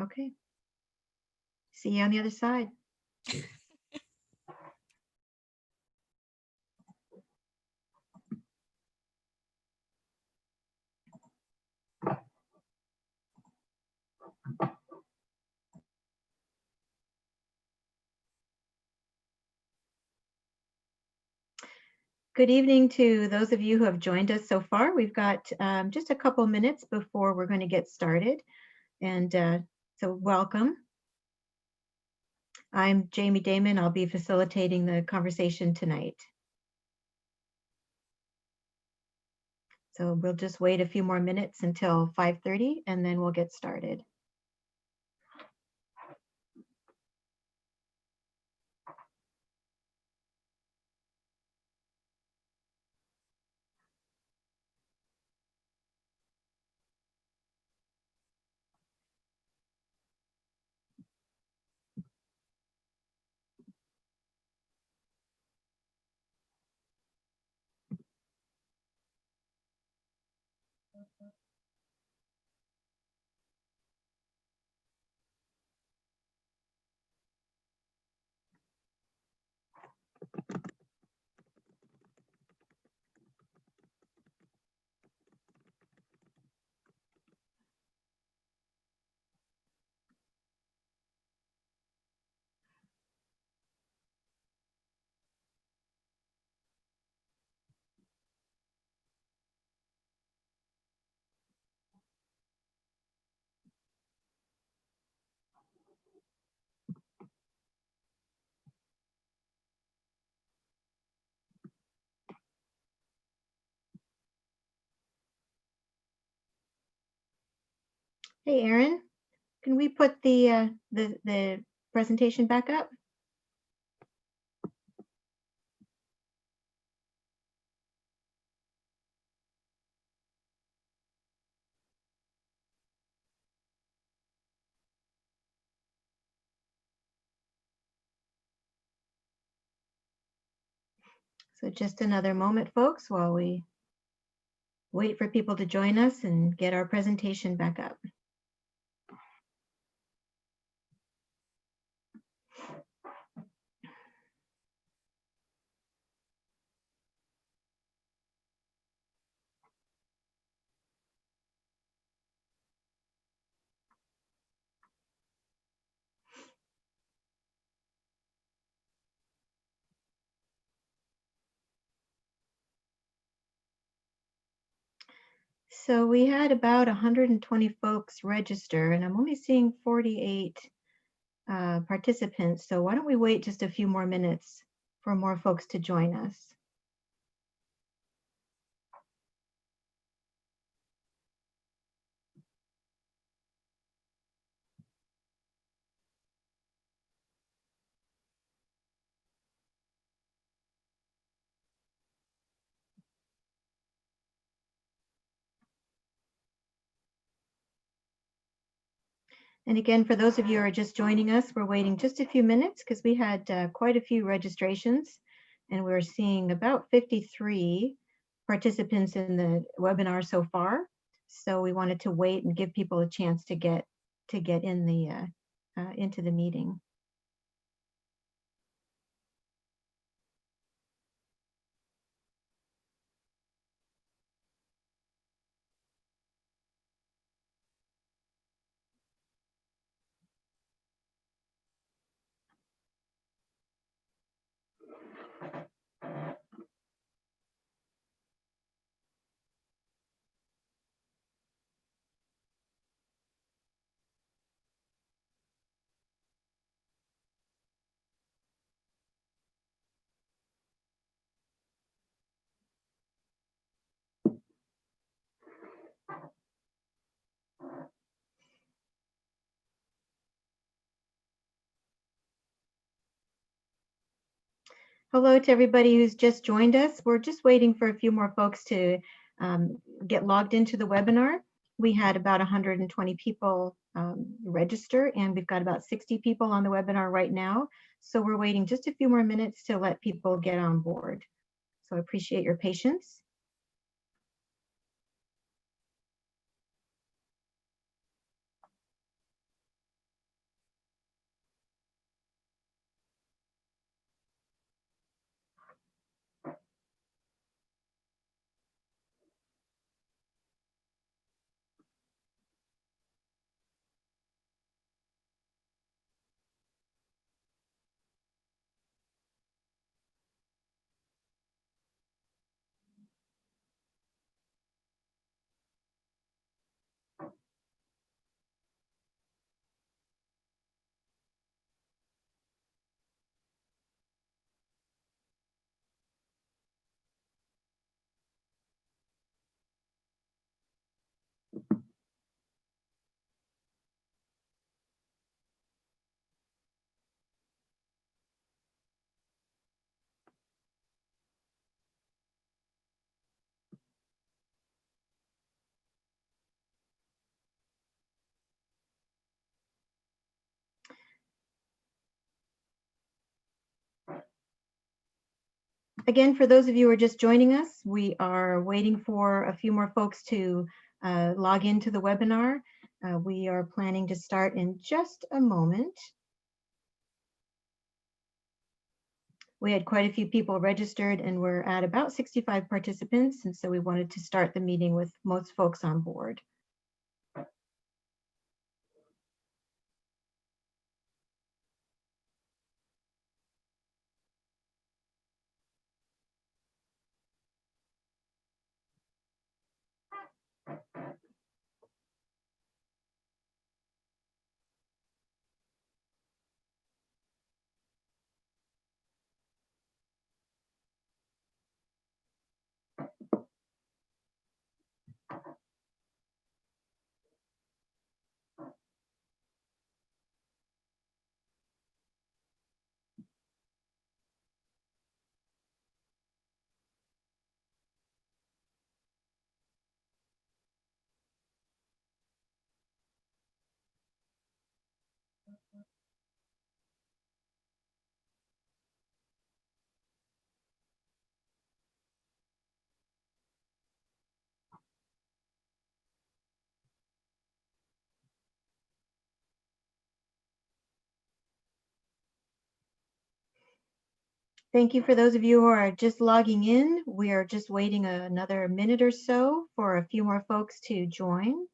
Okay. See you on the other side. Good evening to those of you who have joined us so far. We've got just a couple minutes before we're going to get started. And so welcome. I'm Jamie Damon. I'll be facilitating the conversation tonight. So we'll just wait a few more minutes until 5:30 and then we'll get started. Hey, Erin, can we put the presentation back up? So just another moment, folks, while we wait for people to join us and get our presentation back up. So we had about 120 folks register, and I'm only seeing 48 participants. So why don't we wait just a few more minutes for more folks to join us? And again, for those of you who are just joining us, we're waiting just a few minutes because we had quite a few registrations, and we're seeing about 53 participants in the webinar so far. So we wanted to wait and give people a chance to get in the into the meeting. Hello to everybody who's just joined us. We're just waiting for a few more folks to get logged into the webinar. We had about 120 people register, and we've got about 60 people on the webinar right now. So we're waiting just a few more minutes to let people get on board. So I appreciate your patience. Again, for those of you who are just joining us, we are waiting for a few more folks to log into the webinar. We are planning to start in just a moment. We had quite a few people registered and we're at about 65 participants, and so we wanted to start the meeting with most folks on board. Thank you for those of you who are just logging in. We are just waiting another minute or so for a few more folks to join.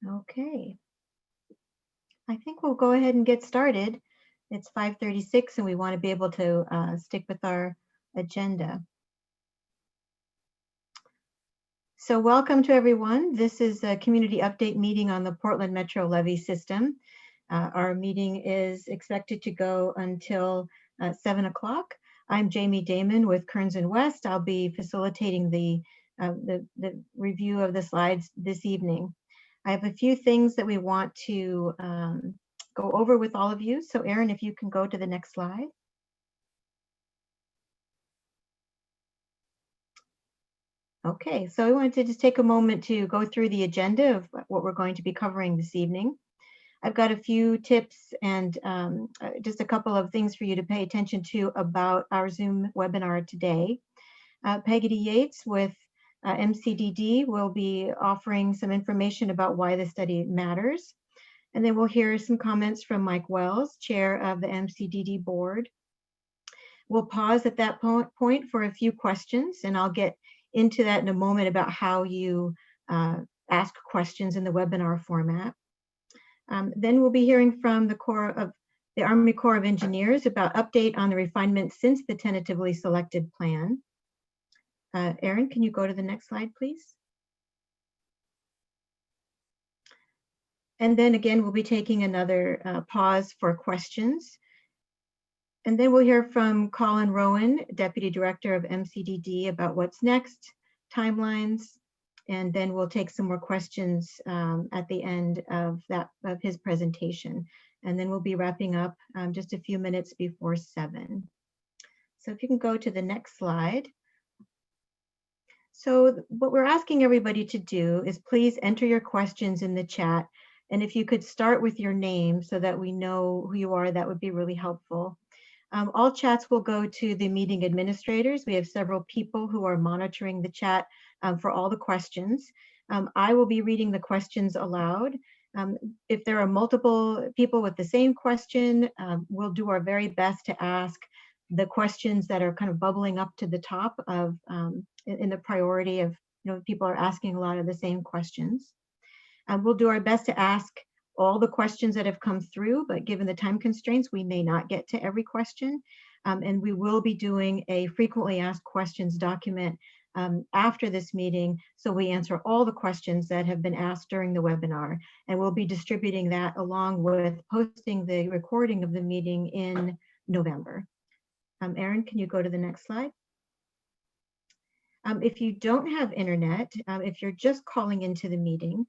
Okay. I think we'll go ahead and get started. It's 5:36 and we want to be able to stick with our agenda. So welcome to everyone. This is a community update meeting on the Portland Metro Levee System. Our meeting is expected to go until 7 o'clock. I'm Jamie Damon with Kearns and West. I'll be facilitating the review of the slides this evening. I have a few things that we want to go over with all of you. So Erin, if you can go to the next slide. Okay, so I wanted to just take a moment to go through the agenda of what we're going to be covering this evening. I've got a few tips and just a couple of things for you to pay attention to about our Zoom webinar today. Peggy Yates with MCDD will be offering some information about why the study matters. And then we'll hear some comments from Mike Wells, chair of the MCDD board. We'll pause at that point for a few questions, and I'll get into that in a moment about how you ask questions in the webinar format. Then we'll be hearing from the Army Corps of Engineers about update on the refinement since the tentatively selected plan. Erin, can you go to the next slide, please? And then again, we'll be taking another pause for questions. And then we'll hear from Colin Rowan, Deputy Director of MCDD, about what's next, timelines, and then we'll take some more questions at the end of his presentation. And then we'll be wrapping up just a few minutes before 7. So if you can go to the next slide. So what we're asking everybody to do is please enter your questions in the chat. And if you could start with your name so that we know who you are, that would be really helpful. All chats will go to the meeting administrators. We have several people who are monitoring the chat for all the questions. I will be reading the questions aloud. If there are multiple people with the same question, we'll do our very best to ask the questions that are kind of bubbling up to the top of in the priority of, people are asking a lot of the same questions. We'll do our best to ask all the questions that have come through, but given the time constraints, we may not get to every question. And we will be doing a frequently asked questions document after this meeting, so we answer all the questions that have been asked during the webinar. And we'll be distributing that along with posting the recording of the meeting in November. Erin, can you go to the next slide? If you don't have internet, if you're just calling into the meeting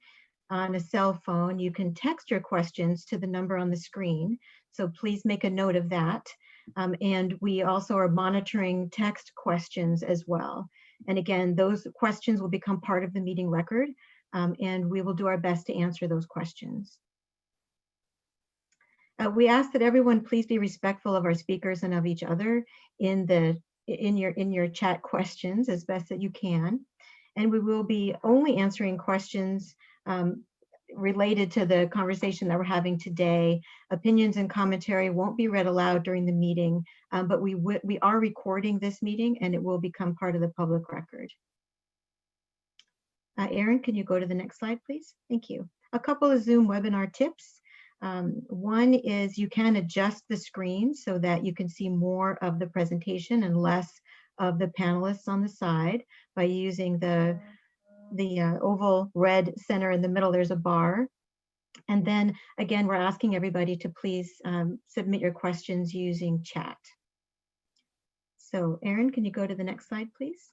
on a cell phone, you can text your questions to the number on the screen. So please make a note of that. And we also are monitoring text questions as well. And again, those questions will become part of the meeting record, and we will do our best to answer those questions. We ask that everyone please be respectful of our speakers and of each other in your chat questions as best that you can. And we will be only answering questions related to the conversation that we're having today. Opinions and commentary won't be read aloud during the meeting, but we are recording this meeting and it will become part of the public record. Erin, can you go to the next slide, please? Thank you. A couple of Zoom webinar tips. One is you can adjust the screen so that you can see more of the presentation and less of the panelists on the side by using the oval red center in the middle. There's a bar. And then again, we're asking everybody to please submit your questions using chat. So Erin, can you go to the next slide, please?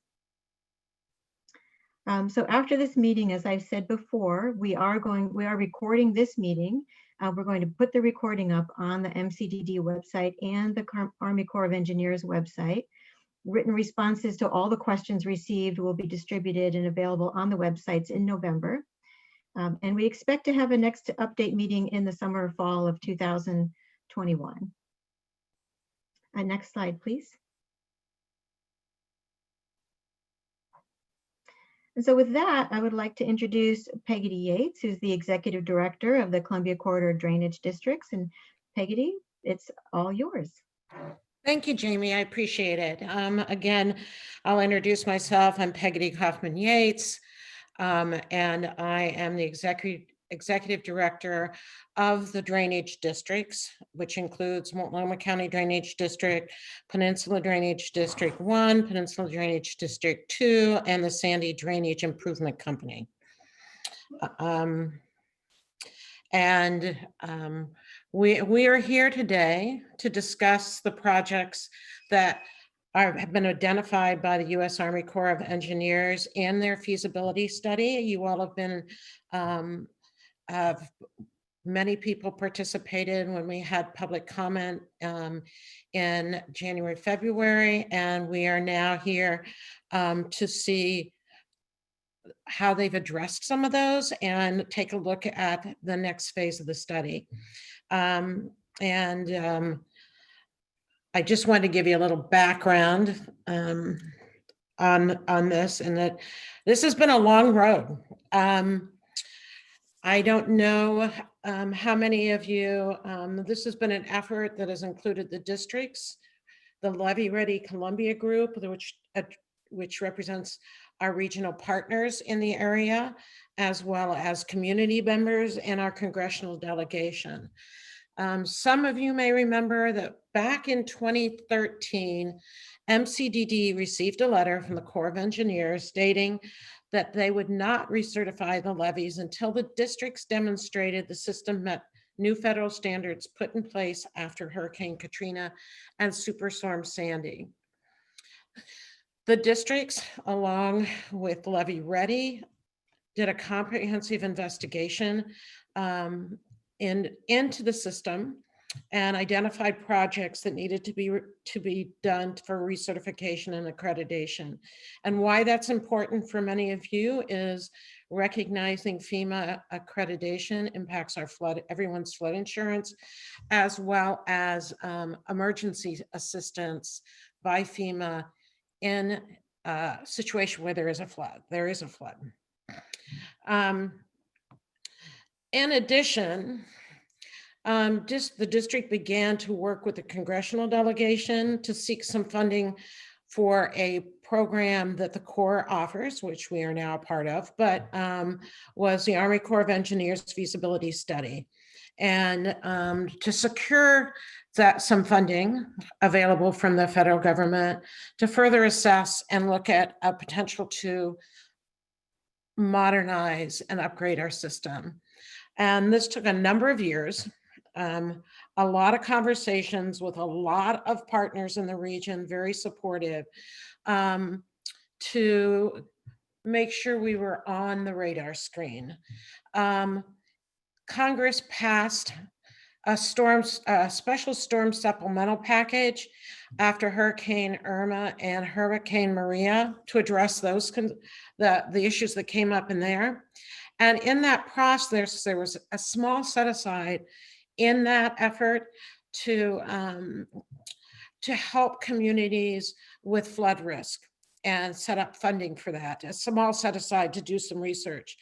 So after this meeting, as I've said before, we are recording this meeting. We're going to put the recording up on the MCDD website and the Army Corps of Engineers website. Written responses to all the questions received will be distributed and available on the websites in November. And we expect to have a next update meeting in the summer or fall of 2021. Next slide, please. And so with that, I would like to introduce Peggy Yates, who's the Executive Director of the Columbia Corridor Drainage Districts. And Peggy, it's all yours. Thank you, Jamie. I appreciate it. Again, I'll introduce myself. I'm Peggy Kaufman Yates, and I am the Executive Director of the Drainage Districts, which includes Multnomah County Drainage District, Peninsula Drainage District 1, Peninsula Drainage District 2, and the Sandy Drainage Improvement Company. We are here today to discuss the projects that have been identified by the U.S. Army Corps of Engineers in their feasibility study. You all have been, many people participated when we had public comment in January, February, and we are now here to see how they've addressed some of those and take a look at the next phase of the study. I just wanted to give you a little background on this, and that this has been a long road. I don't know how many of you, this has been an effort that has included the districts, the Levee Ready Columbia group, which represents our regional partners in the area, as well as community members and our congressional delegation. Some of you may remember that back in 2013, MCDD received a letter from the Corps of Engineers stating that they would not recertify the levees until the districts demonstrated the system met new federal standards put in place after Hurricane Katrina and Superstorm Sandy. The districts, along with Levee Ready, did a comprehensive investigation into the system and identified projects that needed to be done for recertification and accreditation. And why that's important for many of you is recognizing FEMA accreditation impacts our everyone's flood insurance, as well as emergency assistance by FEMA in a situation where there is a flood. In addition, the district began to work with the congressional delegation to seek some funding for a program that the Corps offers, which we are now a part of, but was the Army Corps of Engineers feasibility study. and to secure that some funding available from the federal government to further assess and look at a potential to modernize and upgrade our system. And this took a number of years, a lot of conversations with a lot of partners in the region, very supportive, to make sure we were on the radar screen. Congress passed a special storm supplemental package after Hurricane Irma and Hurricane Maria to address those the issues that came up in there. And in that process, there was a small set aside in that effort to help communities with flood risk and set up funding for that. A small set aside to do some research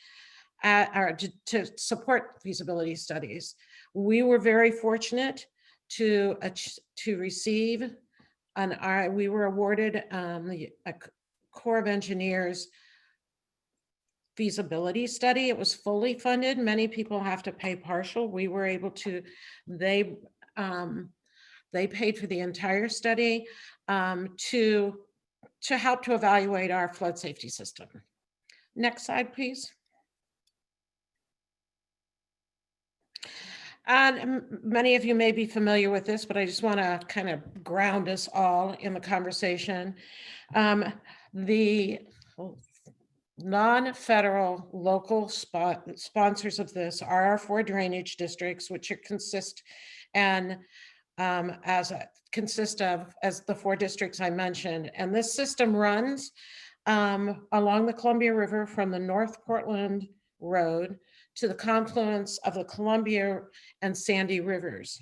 or to support feasibility studies. We were very fortunate to receive we were awarded a Corps of Engineers feasibility study. It was fully funded. Many people have to pay partial. We were able to, they paid for the entire study to help to evaluate our flood safety system. Next slide, please. And many of you may be familiar with this, but I just want to kind of ground us all in the conversation. The non-federal local sponsors of this are our 4 drainage districts, which consist of the 4 districts I mentioned. And this system runs along the Columbia River from the North Portland Road to the confluence of the Columbia and Sandy rivers.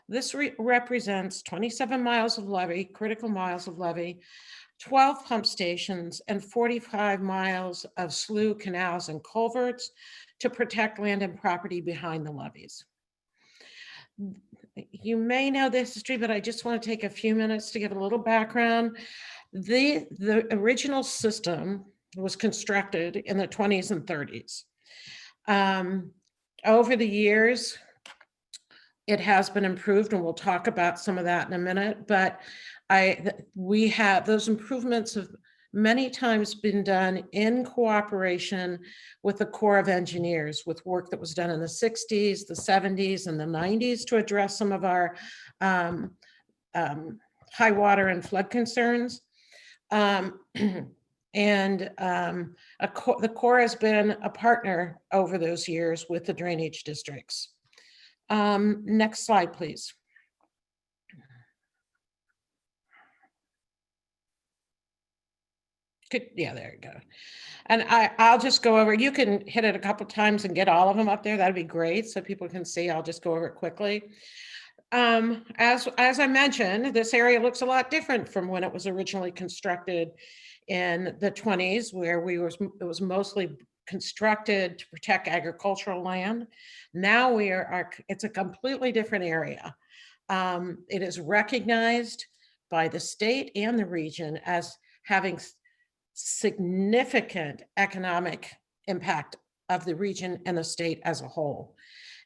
This represents 27 miles of levee, critical miles of levee, 12 pump stations, and 45 miles of slough, canals, and culverts to protect land and property behind the levees. You may know this history, but I just want to take a few minutes to give a little background. The original system was constructed in the 20s and 30s. Over the years, it has been improved, and we'll talk about some of that in a minute, but we have those improvements have many times been done in cooperation with the Corps of Engineers, with work that was done in the 60s, the 70s, and the 90s to address some of our high water and flood concerns. The Corps has been a partner over those years with the drainage districts. Next slide, please. Yeah, there you go. And I'll just go over, you can hit it a couple times and get all of them up there. That'd be great so people can see. I'll just go over it quickly. As I mentioned, this area looks a lot different from when it was originally constructed in the 20s, where it was mostly constructed to protect agricultural land. Now it's a completely different area. It is recognized by the state and the region as having significant economic impact of the region and the state as a whole.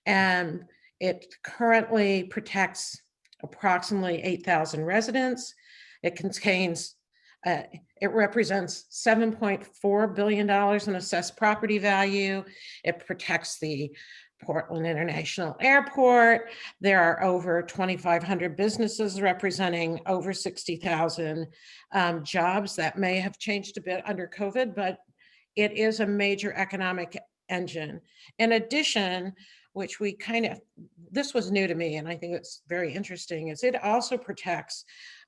And it currently protects approximately 8,000 residents. It contains, it represents $7.4 billion in assessed property value. It protects the Portland International Airport. There are over 2,500 businesses representing over 60,000 jobs. That may have changed a bit under COVID, but it is a major economic engine. In addition, which this was new to me, and I think it's very interesting, is it also protects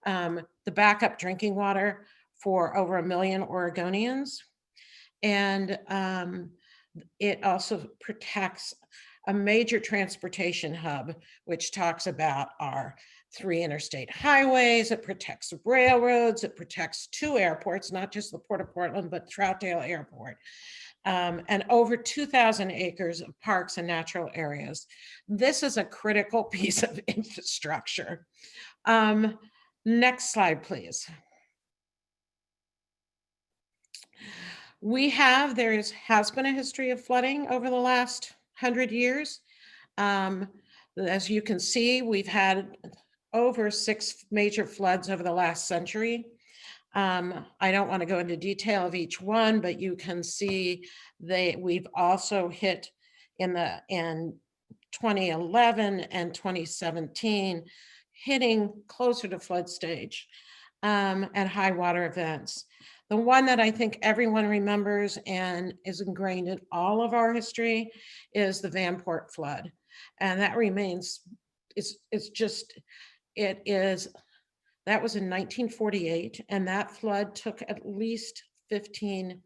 the backup drinking water for over 1 million Oregonians. And it also protects a major transportation hub, which talks about our 3 interstate highways. It protects railroads. It protects 2 airports, not just the Port of Portland, but Troutdale Airport. And over 2,000 acres of parks and natural areas. This is a critical piece of infrastructure. Next slide, please. There has been a history of flooding over the last 100 years. As you can see, we've had over 6 major floods over the last century. I don't want to go into detail of each one, but you can see we've also hit in 2011 and 2017, hitting closer to flood stage and high water events. The one that I think everyone remembers and is ingrained in all of our history is the Vanport flood. And that remains, that was in 1948, and that flood took at least 15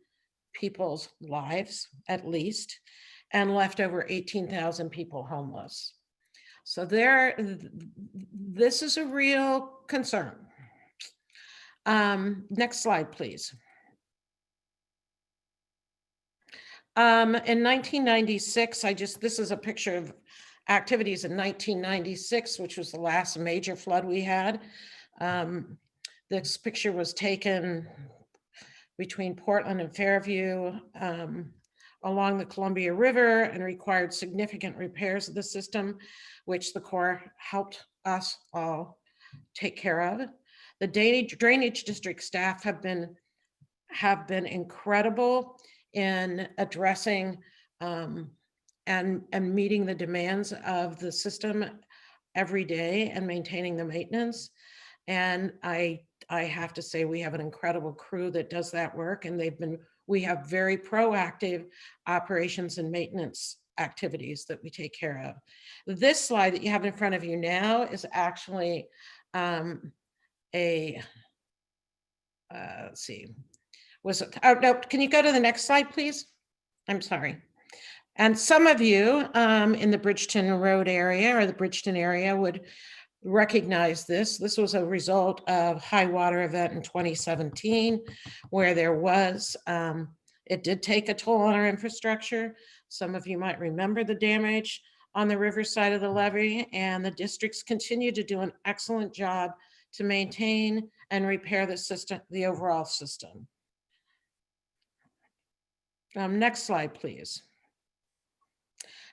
people's lives, at least, and left over 18,000 people homeless. So this is a real concern. Next slide, please. In 1996, this is a picture of activities in 1996, which was the last major flood we had. This picture was taken between Portland and Fairview along the Columbia River and required significant repairs of the system, which the Corps helped us all take care of. The drainage district staff have been incredible in addressing and meeting the demands of the system every day and maintaining the maintenance. And I have to say, we have an incredible crew that does that work, and we have very proactive operations and maintenance activities that we take care of. This slide that you have in front of you now is actually let's see, no, can you go to the next slide, please? I'm sorry. And some of you in the Bridgeton Road area or the Bridgeton area would recognize this. This was a result of high water event in 2017, where there was, it did take a toll on our infrastructure. Some of you might remember the damage on the riverside of the levee, and the districts continue to do an excellent job to maintain and repair the system, the overall system. Next slide, please.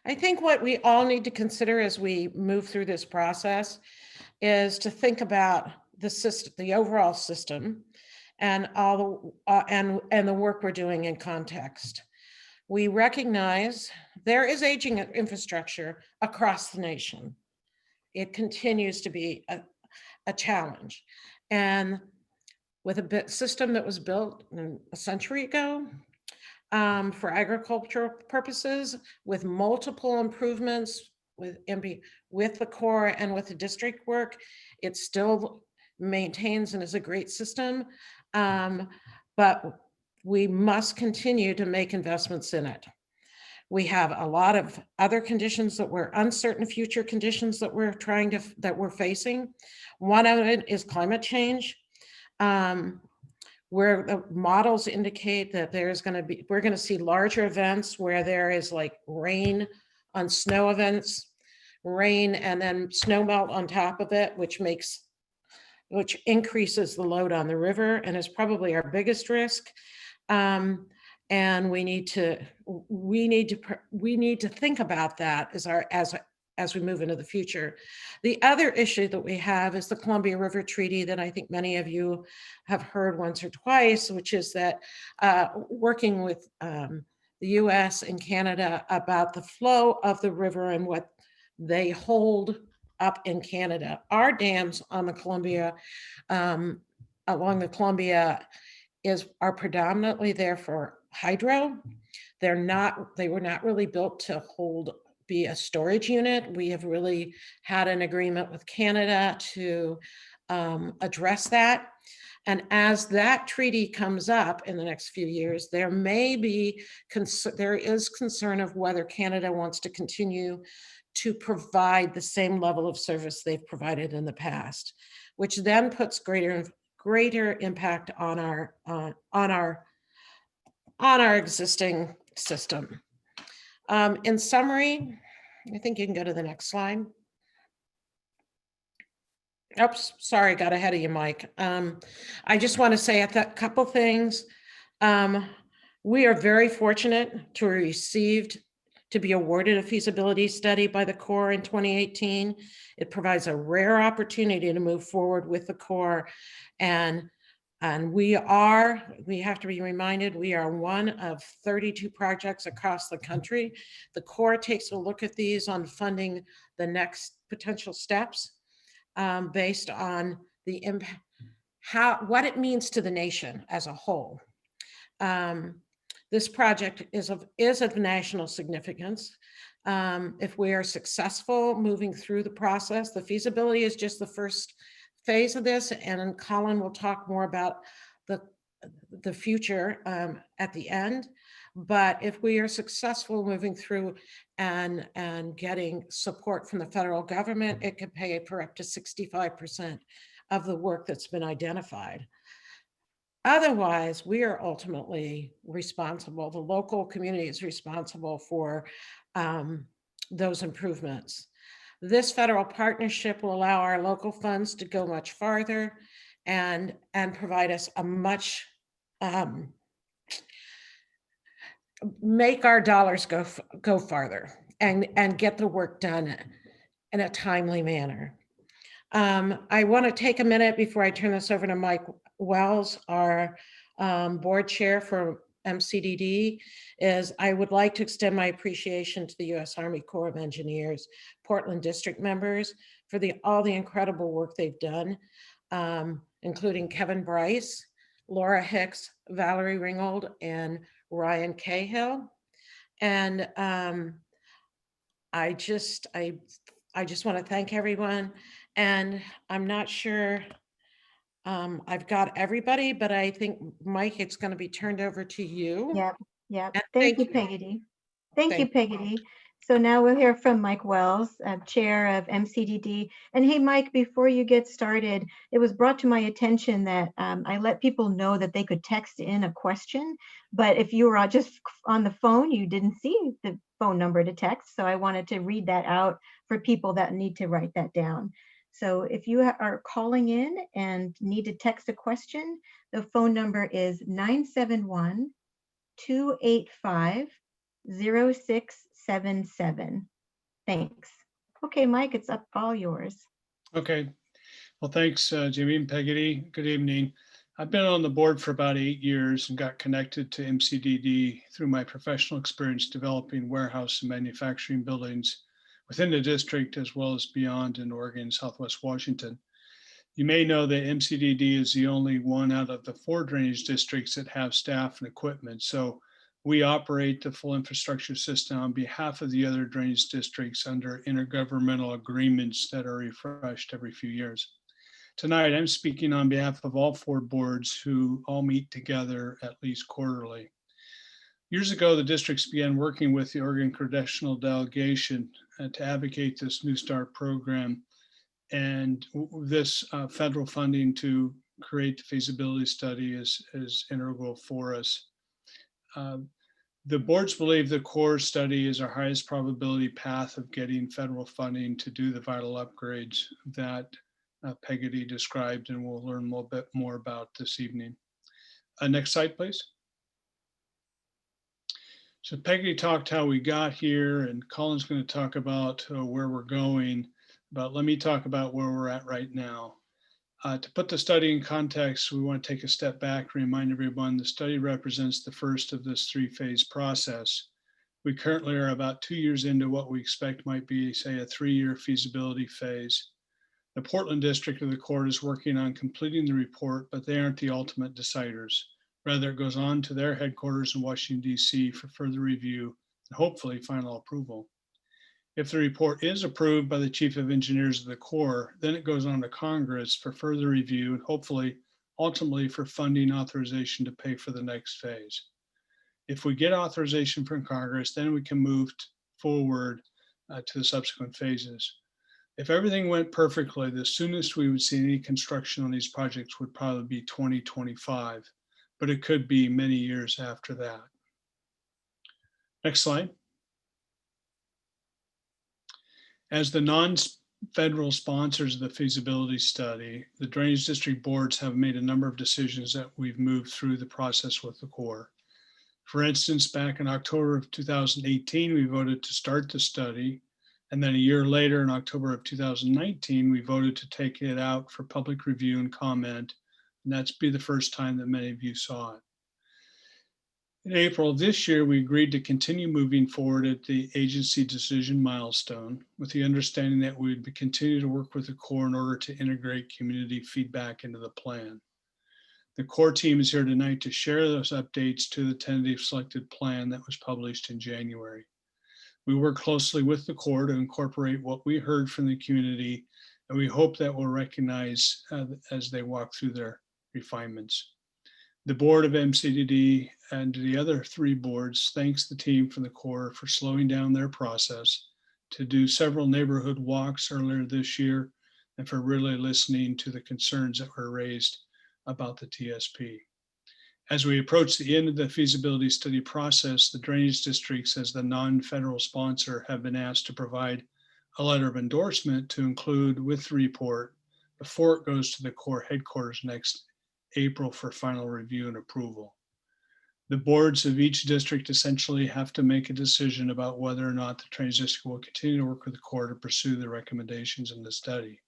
I think what we all need to consider as we move through this process is to think about the system, the overall system, and all the and the work we're doing in context. We recognize there is aging infrastructure across the nation. It continues to be a challenge, and with a system that was built a century ago for agricultural purposes, with multiple improvements with the Corps and with the district work, it still maintains and is a great system, but we must continue to make investments in it. We have a lot of other conditions that we're uncertain, future conditions that we're facing. One of it is climate change, where the models indicate that we're going to see larger events where there is like rain on snow events, rain and then snow melt on top of it, which increases the load on the river and is probably our biggest risk. And we need to think about that as we move into the future. The other issue that we have is the Columbia River Treaty that I think many of you have heard once or twice, which is that working with the US and Canada about the flow of the river and what they hold up in Canada. Our dams on the Columbia, along the Columbia are predominantly there for hydro. They were not really built to be a storage unit. We have really had an agreement with Canada to address that. And as that treaty comes up in the next few years, there is concern of whether Canada wants to continue to provide the same level of service they've provided in the past, which then puts greater impact on our existing system. In summary, I think you can go to the next slide. Oops, sorry, got ahead of you, Mike. I just want to say a couple things. We are very fortunate to have received to be awarded a feasibility study by the Corps in 2018. It provides a rare opportunity to move forward with the Corps. And we have to be reminded, we are one of 32 projects across the country. The Corps takes a look at these on funding the next potential steps based on the impact, what it means to the nation as a whole. This project is of national significance. If we are successful moving through the process, the feasibility is just the first phase of this, and Colin will talk more about the future at the end. But if we are successful moving through and getting support from the federal government, it could pay for up to 65% of the work that's been identified. Otherwise, we are ultimately responsible, the local community is responsible for those improvements. This federal partnership will allow our local funds to go much farther and provide us a much, make our dollars go farther and get the work done in a timely manner. I want to take a minute before I turn this over to Mike Wells, our board chair for MCDD, is I would like to extend my appreciation to the U.S. Army Corps of Engineers, Portland district members for all the incredible work they've done, including Kevin Bryce, Laura Hicks, Valerie Ringgold, and Ryan Cahill. And I just want to thank everyone. And I'm not sure I've got everybody, but I think, Mike, it's going to be turned over to you. Yep. And Thank you, Peggy. Thank you, Peggy. So now we'll hear from Mike Wells, chair of MCDD. And hey, Mike, before you get started, it was brought to my attention that I let people know that they could text in a question, but if you were just on the phone, you didn't see the phone number to text. So I wanted to read that out for people that need to write that down. So if you are calling in and need to text a question, the phone number is 971-285-0677. Thanks. Okay, Mike, it's all yours. Okay. Well, thanks, Jimmy and Peggy. Good evening. I've been on the board for about 8 years and got connected to MCDD through my professional experience developing warehouse and manufacturing buildings within the district as well as beyond in Oregon and Southwest Washington. You may know that MCDD is the only one out of the 4 drainage districts that have staff and equipment. So we operate the full infrastructure system on behalf of the other drainage districts under intergovernmental agreements that are refreshed every few years. Tonight, I'm speaking on behalf of all 4 boards who all meet together at least quarterly. Years ago, the districts began working with the Oregon Congressional Delegation to advocate this New Start program and this federal funding to create the feasibility study is integral for us. The boards believe the core study is our highest probability path of getting federal funding to do the vital upgrades that Peggy described, and we'll learn a little bit more about this evening. Next slide, please. So Peggy talked how we got here, and Colin's going to talk about where we're going, but let me talk about where we're at right now. To put the study in context, we want to take a step back and remind everyone the study represents the first of this 3-phase process. We currently are about 2 years into what we expect might be, say, a 3-year feasibility phase. The Portland district of the court is working on completing the report, but they aren't the ultimate deciders. Rather, it goes on to their headquarters in Washington, D.C. for further review and hopefully final approval. If the report is approved by the Chief of Engineers of the Corps, then it goes on to Congress for further review and hopefully ultimately for funding authorization to pay for the next phase. If we get authorization from Congress, then we can move forward to the subsequent phases. If everything went perfectly, the soonest we would see any construction on these projects would probably be 2025, but it could be many years after that. Next slide. As the non-federal sponsors of the feasibility study, the drainage district boards have made a number of decisions that we've moved through the process with the Corps. For instance, back in October of 2018, we voted to start the study. And then a year later, in October of 2019, we voted to take it out for public review and comment. And that's be the first time that many of you saw it. In April of this year, we agreed to continue moving forward at the agency decision milestone with the understanding that we would continue to work with the Corps in order to integrate community feedback into the plan. The Corps team is here tonight to share those updates to the tentative selected plan that was published in January. We work closely with the Corps to incorporate what we heard from the community, and we hope that we'll recognize as they walk through their refinements. The board of MCDD and the other 3 boards thanks the team from the Corps for slowing down their process to do several neighborhood walks earlier this year and for really listening to the concerns that were raised about the TSP. As we approach the end of the feasibility study process, the drainage districts as the non-federal sponsor have been asked to provide a letter of endorsement to include with the report before it goes to the Corps headquarters next April for final review and approval. The boards of each district essentially have to make a decision about whether or not the drainage district will continue to work with the Corps to pursue the recommendations in the study.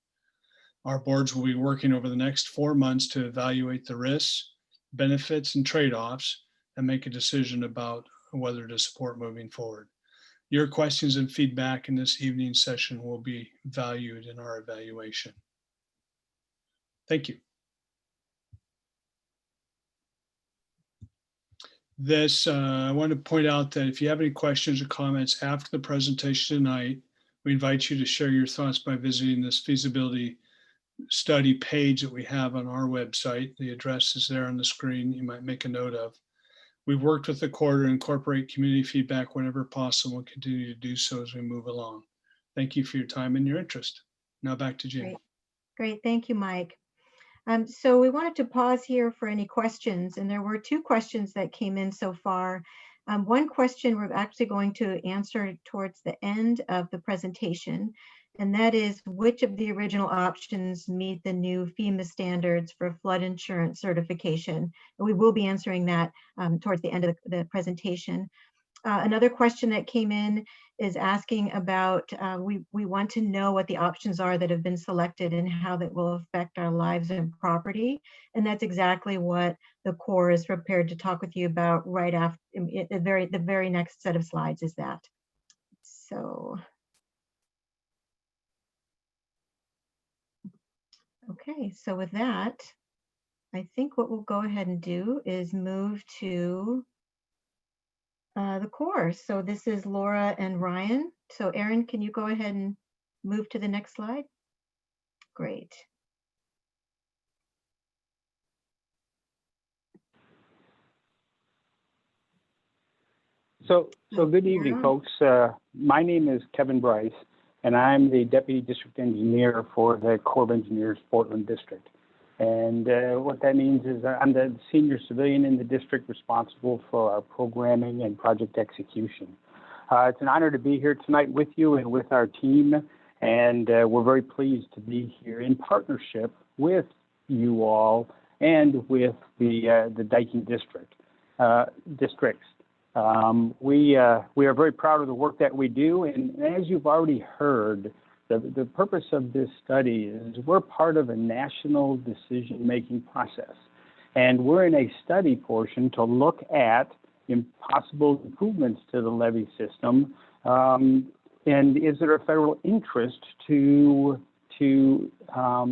Our boards will be working over the next 4 months to evaluate the risks, benefits, and trade-offs and make a decision about whether to support moving forward. Your questions and feedback in this evening's session will be valued in our evaluation. Thank you. I want to point out that if you have any questions or comments after the presentation tonight, we invite you to share your thoughts by visiting this feasibility study page that we have on our website. The address is there on the screen. You might make a note of. We've worked with the Corps to incorporate community feedback whenever possible and continue to do so as we move along. Thank you for your time and your interest. Now back to Jim. Great. Thank you, Mike. So we wanted to pause here for any questions, and there were 2 questions that came in so far. One question we're actually going to answer towards the end of the presentation, and that is which of the original options meet the new FEMA standards for flood insurance certification? And we will be answering that towards the end of the presentation. Another question that came in is asking about, we want to know what the options are that have been selected and how that will affect our lives and property. And that's exactly what the Corps is prepared to talk with you about right after, the very next set of slides is that. So, okay, so with that, I think what we'll go ahead and do is move to the Corps. So this is Laura and Ryan. So Erin, can you go ahead and move to the next slide? Great. So good evening, folks. My name is Kevin Bryce, and I'm the Deputy District Engineer for the Corps of Engineers Portland District. And what that means is I'm the senior civilian in the district responsible for our programming and project execution. It's an honor to be here tonight with you and with our team, and we're very pleased to be here in partnership with you all and with the Dyking districts. We are very proud of the work that we do, and as you've already heard, the purpose of this study is we're part of a national decision-making process, and we're in a study portion to look at possible improvements to the levee system, and is there a federal interest to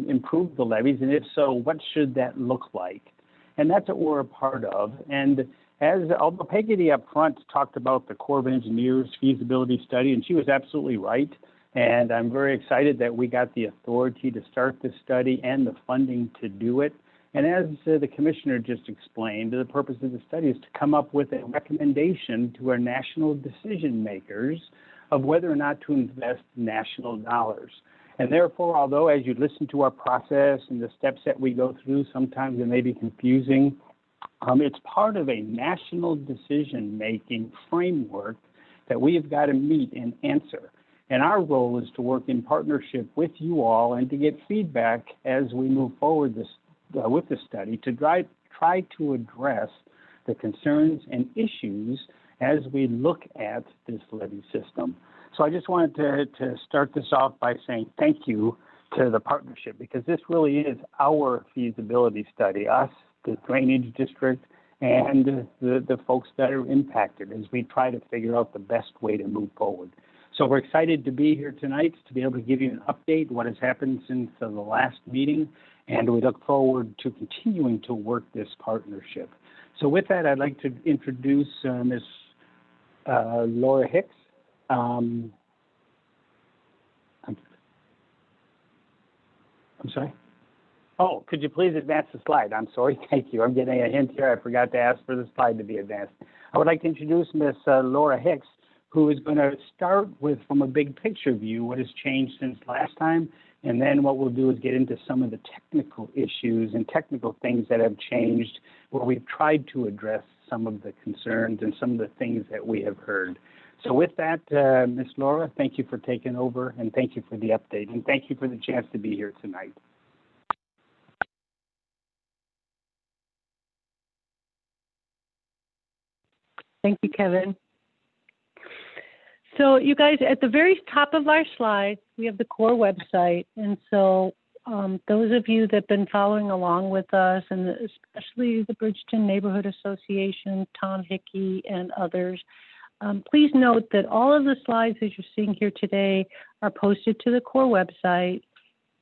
improve the levees, and if so, what should that look like? And that's what we're a part of. And although Peggy up front talked about the Corps of Engineers feasibility study, and she was absolutely right. And I'm very excited that we got the authority to start this study and the funding to do it. And as the commissioner just explained, the purpose of the study is to come up with a recommendation to our national decision makers of whether or not to invest national dollars. And therefore, although as you listen to our process and the steps that we go through, sometimes it may be confusing, it's part of a national decision-making framework that we have got to meet and answer. And our role is to work in partnership with you all and to get feedback as we move forward with the study to try to address the concerns and issues as we look at this levee system. So I just wanted to start this off by saying thank you to the partnership, because this really is our feasibility study, us, the drainage district, and the folks that are impacted as we try to figure out the best way to move forward. So we're excited to be here tonight to be able to give you an update, what has happened since the last meeting, and we look forward to continuing to work this partnership. So with that, I'd like to introduce Ms. Laura Hicks. I'm sorry? Oh, could you please advance the slide? I'm sorry, thank you. I'm getting a hint here. I forgot to ask for the slide to be advanced. I would like to introduce Ms. Laura Hicks, who is going to start with, from a big picture view, what has changed since last time. And then what we'll do is get into some of the technical issues and technical things that have changed, where we've tried to address some of the concerns and some of the things that we have heard. So with that, Ms. Laura, thank you for taking over, and thank you for the update, and thank you for the chance to be here tonight. Thank you, Kevin. So you guys, at the very top of our slide, we have the core website. And so those of you that have been following along with us, and especially the Bridgeton Neighborhood Association, Tom Hickey, and others, please note that all of the slides that you're seeing here today are posted to the core website.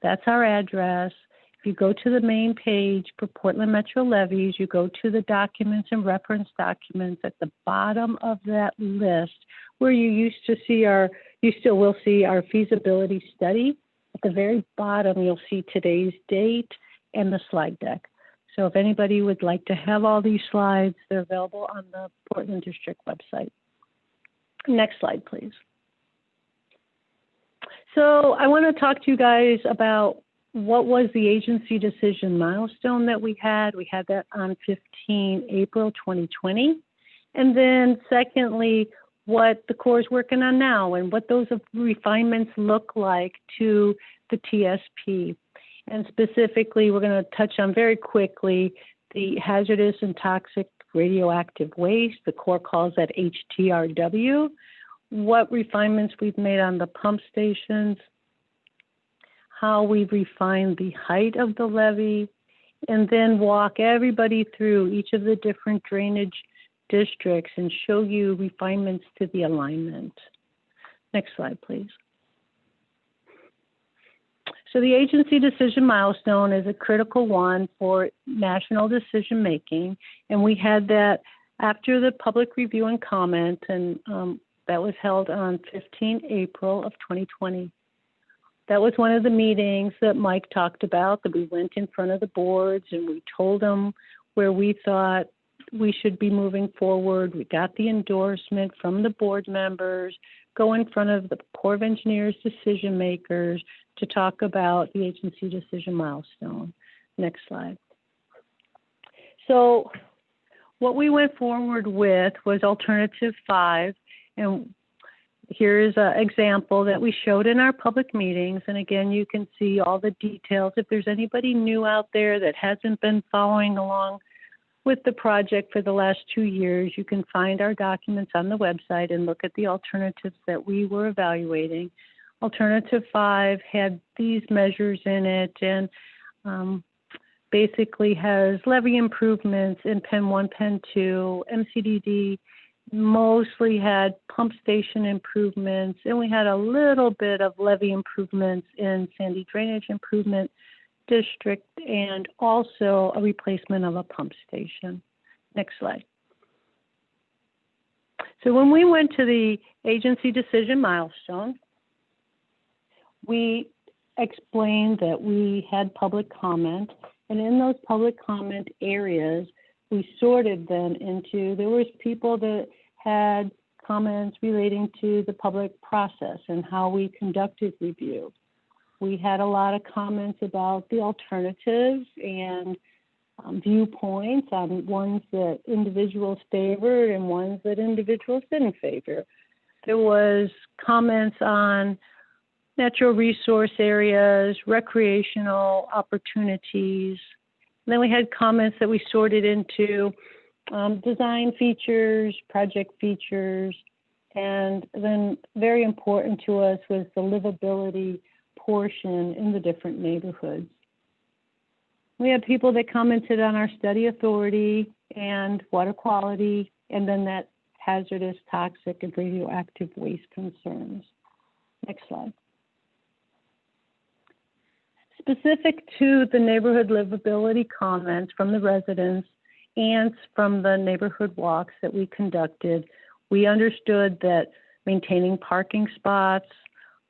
That's our address. If you go to the main page for Portland Metro Levees, you go to the documents and reference documents. At the bottom of that list, where you used to see you still will see our feasibility study. At the very bottom, you'll see today's date and the slide deck. So if anybody would like to have all these slides, they're available on the Portland District website. Next slide, please. So I want to talk to you guys about what was the agency decision milestone that we had. We had that on 15 April 2020. And then secondly, what the Corps is working on now and what those refinements look like to the TSP. And specifically, we're going to touch on very quickly the hazardous and toxic radioactive waste. The Corps calls that HTRW. What refinements we've made on the pump stations, how we've refined the height of the levee, and then walk everybody through each of the different drainage districts and show you refinements to the alignment. Next slide, please. So the agency decision milestone is a critical one for national decision making, and we had that after the public review and comment, and that was held on 15 April of 2020. That was one of the meetings that Mike talked about, that we went in front of the boards and we told them where we thought we should be moving forward. We got the endorsement from the board members, go in front of the Corps of Engineers decision makers to talk about the agency decision milestone. Next slide. So what we went forward with was alternative 5, and here's an example that we showed in our public meetings. And again, you can see all the details. If there's anybody new out there that hasn't been following along with the project for the last 2 years, you can find our documents on the website and look at the alternatives that we were evaluating. Alternative 5 had these measures in it, and basically has levee improvements in Pen 1, Pen 2, MCDD mostly had pump station improvements, and we had a little bit of levee improvements in Sandy Drainage Improvement District, and also a replacement of a pump station. Next slide. So when we went to the agency decision milestone, we explained that we had public comment, and in those public comment areas, we sorted them into, there was people that had comments relating to the public process and how we conducted review. We had a lot of comments about the alternatives and viewpoints on ones that individuals favored and ones that individuals didn't favor. There was comments on natural resource areas, recreational opportunities. And then we had comments that we sorted into design features, project features, and then very important to us was the livability portion in the different neighborhoods. We had people that commented on our study authority and water quality, and then that hazardous, toxic, and radioactive waste concerns. Next slide. Specific to the neighborhood livability comments from the residents and from the neighborhood walks that we conducted, we understood that maintaining parking spots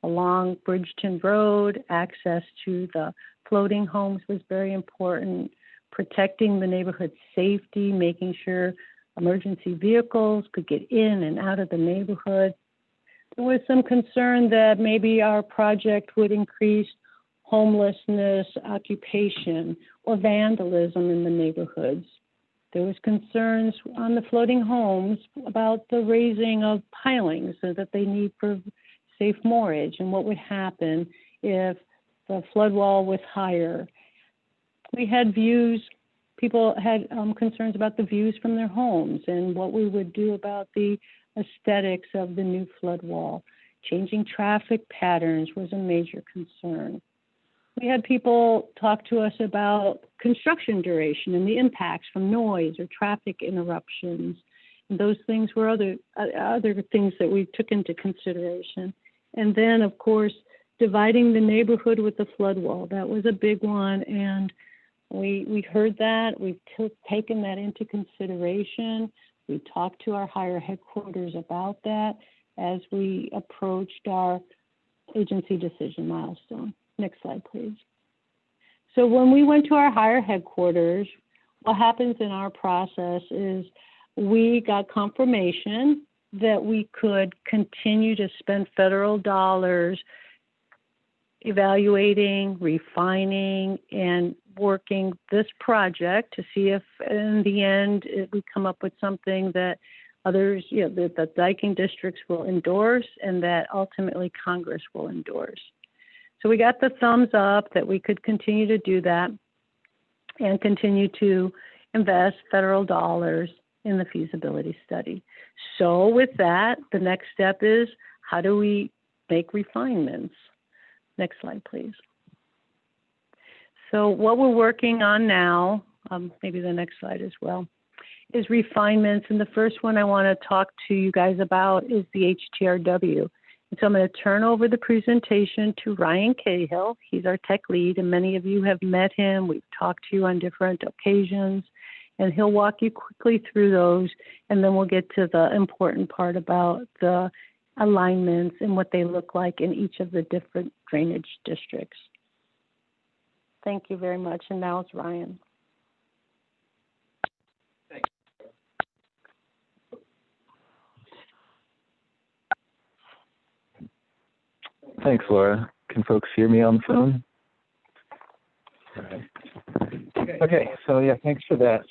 along Bridgeton Road, access to the floating homes was very important, protecting the neighborhood safety, making sure emergency vehicles could get in and out of the neighborhood. There was some concern that maybe our project would increase homelessness, occupation, or vandalism in the neighborhoods. There was concerns on the floating homes about the raising of pilings so that they need for safe moorage and what would happen if the flood wall was higher. We had views, people had concerns about the views from their homes and what we would do about the aesthetics of the new flood wall. Changing traffic patterns was a major concern. We had people talk to us about construction duration and the impacts from noise or traffic interruptions. And those things were other things that we took into consideration. And then, of course, dividing the neighborhood with the flood wall. That was a big one, and we heard that. We've taken that into consideration. We talked to our higher headquarters about that as we approached our agency decision milestone. Next slide, please. So when we went to our higher headquarters, what happens in our process is we got confirmation that we could continue to spend federal dollars evaluating, refining, and working this project to see if in the end we come up with something that others, that the diking districts will endorse and that ultimately Congress will endorse. So we got the thumbs up that we could continue to do that and continue to invest federal dollars in the feasibility study. So with that, the next step is, how do we make refinements? Next slide, please. So what we're working on now, maybe the next slide as well, is refinements. And the first one I want to talk to you guys about is the HTRW. And so I'm going to turn over the presentation to Ryan Cahill. He's our tech lead, and many of you have met him. We've talked to you on different occasions, and he'll walk you quickly through those, and then we'll get to the important part about the alignments and what they look like in each of the different drainage districts. Thank you very much, and now it's Ryan. Thanks, Laura. Can folks hear me on the phone? All right. Okay, so yeah, thanks for that.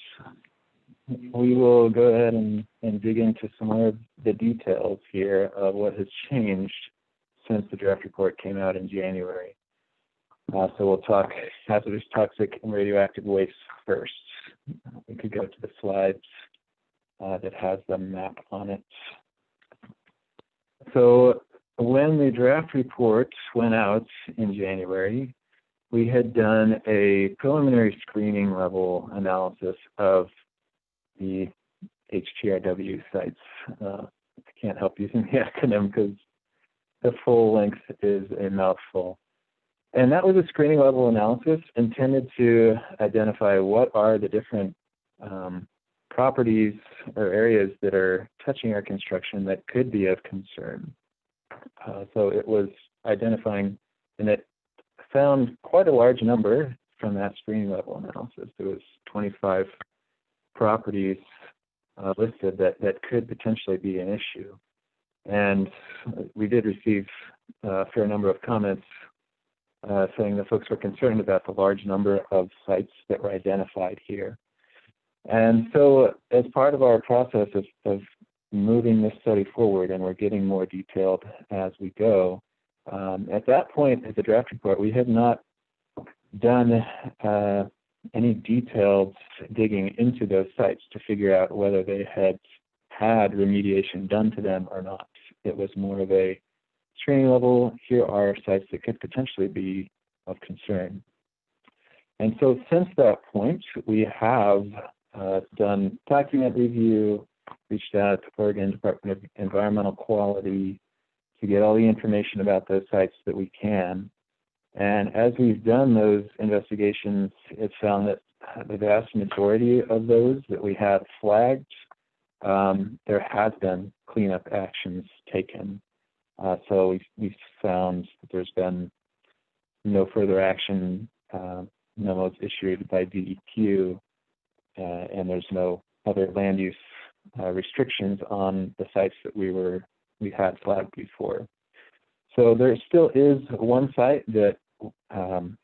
We will go ahead and dig into some more of the details here of what has changed since the draft report came out in January. So we'll talk hazardous, toxic, and radioactive waste first. We could go to the slides that has the map on it. So when the draft report went out in January, we had done a preliminary screening level analysis of the HTRW sites. I can't help using the acronym because the full length is a mouthful. And that was a screening level analysis intended to identify what are the different properties or areas that are touching our construction that could be of concern. So it was identifying, and it found quite a large number from that screening level analysis. There was 25 properties listed that could potentially be an issue. And we did receive a fair number of comments saying that folks were concerned about the large number of sites that were identified here. And so as part of our process of moving this study forward, and we're getting more detailed as we go, at that point at the draft report, we had not done any detailed digging into those sites to figure out whether they had remediation done to them or not. It was more of a screening level. Here are sites that could potentially be of concern. And so since that point, we have done document review, reached out to Oregon Department of Environmental Quality to get all the information about those sites that we can. And as we've done those investigations, it's found that the vast majority of those that we had flagged, there has been cleanup actions taken. So we've found that there's been no further action, memos issued by DEQ, and there's no other land use restrictions on the sites that we had flagged before. So there still is one site that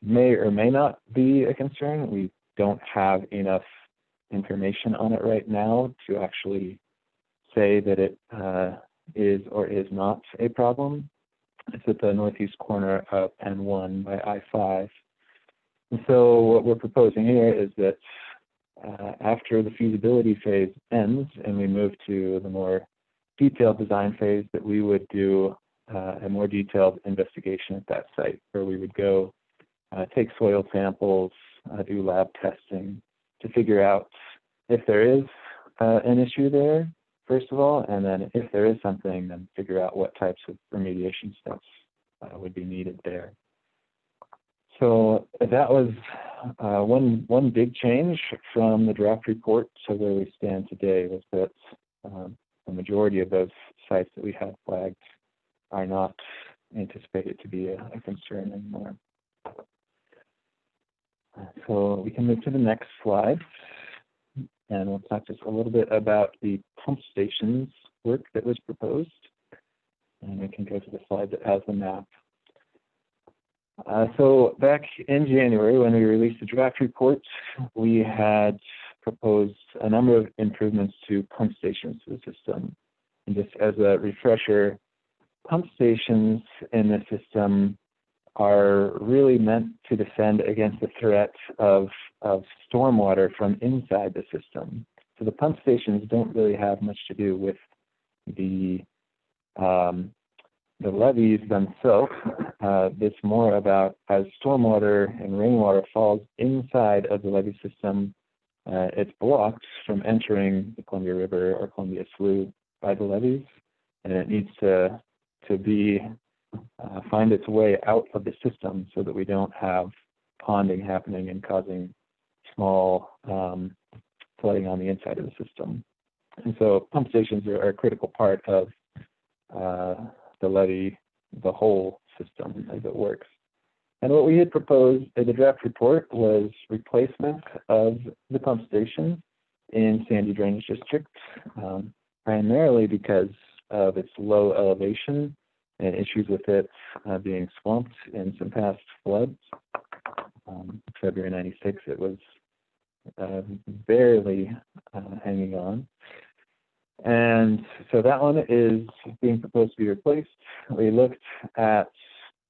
may or may not be a concern. We don't have enough information on it right now to actually say that it is or is not a problem. It's at the northeast corner of N1 by I-5. And so what we're proposing here is that after the feasibility phase ends and we move to the more detailed design phase, that we would do a more detailed investigation at that site, where we would go take soil samples, do lab testing to figure out if there is an issue there, first of all, and then if there is something, then figure out what types of remediation steps would be needed there. So that was one big change from the draft report to where we stand today, was that the majority of those sites that we had flagged are not anticipated to be a concern anymore. So we can move to the next slide, and we'll talk just a little bit about the pump stations work that was proposed. And we can go to the slide that has the map. So back in January, when we released the draft report, we had proposed a number of improvements to pump stations to the system. And just as a refresher, pump stations in the system are really meant to defend against the threat of stormwater from inside the system. So the pump stations don't really have much to do with the levees themselves. It's more about as stormwater and rainwater falls inside of the levee system, it's blocked from entering the Columbia River or Columbia Slough by the levees, and it needs to find its way out of the system so that we don't have ponding happening and causing small flooding on the inside of the system. And so pump stations are a critical part of the levee, the whole system as it works. And what we had proposed in the draft report was replacement of the pump station in sandy drainage districts, primarily because of its low elevation and issues with it being swamped in some past floods. February '96, it was barely hanging on. And so that one is being proposed to be replaced. We looked at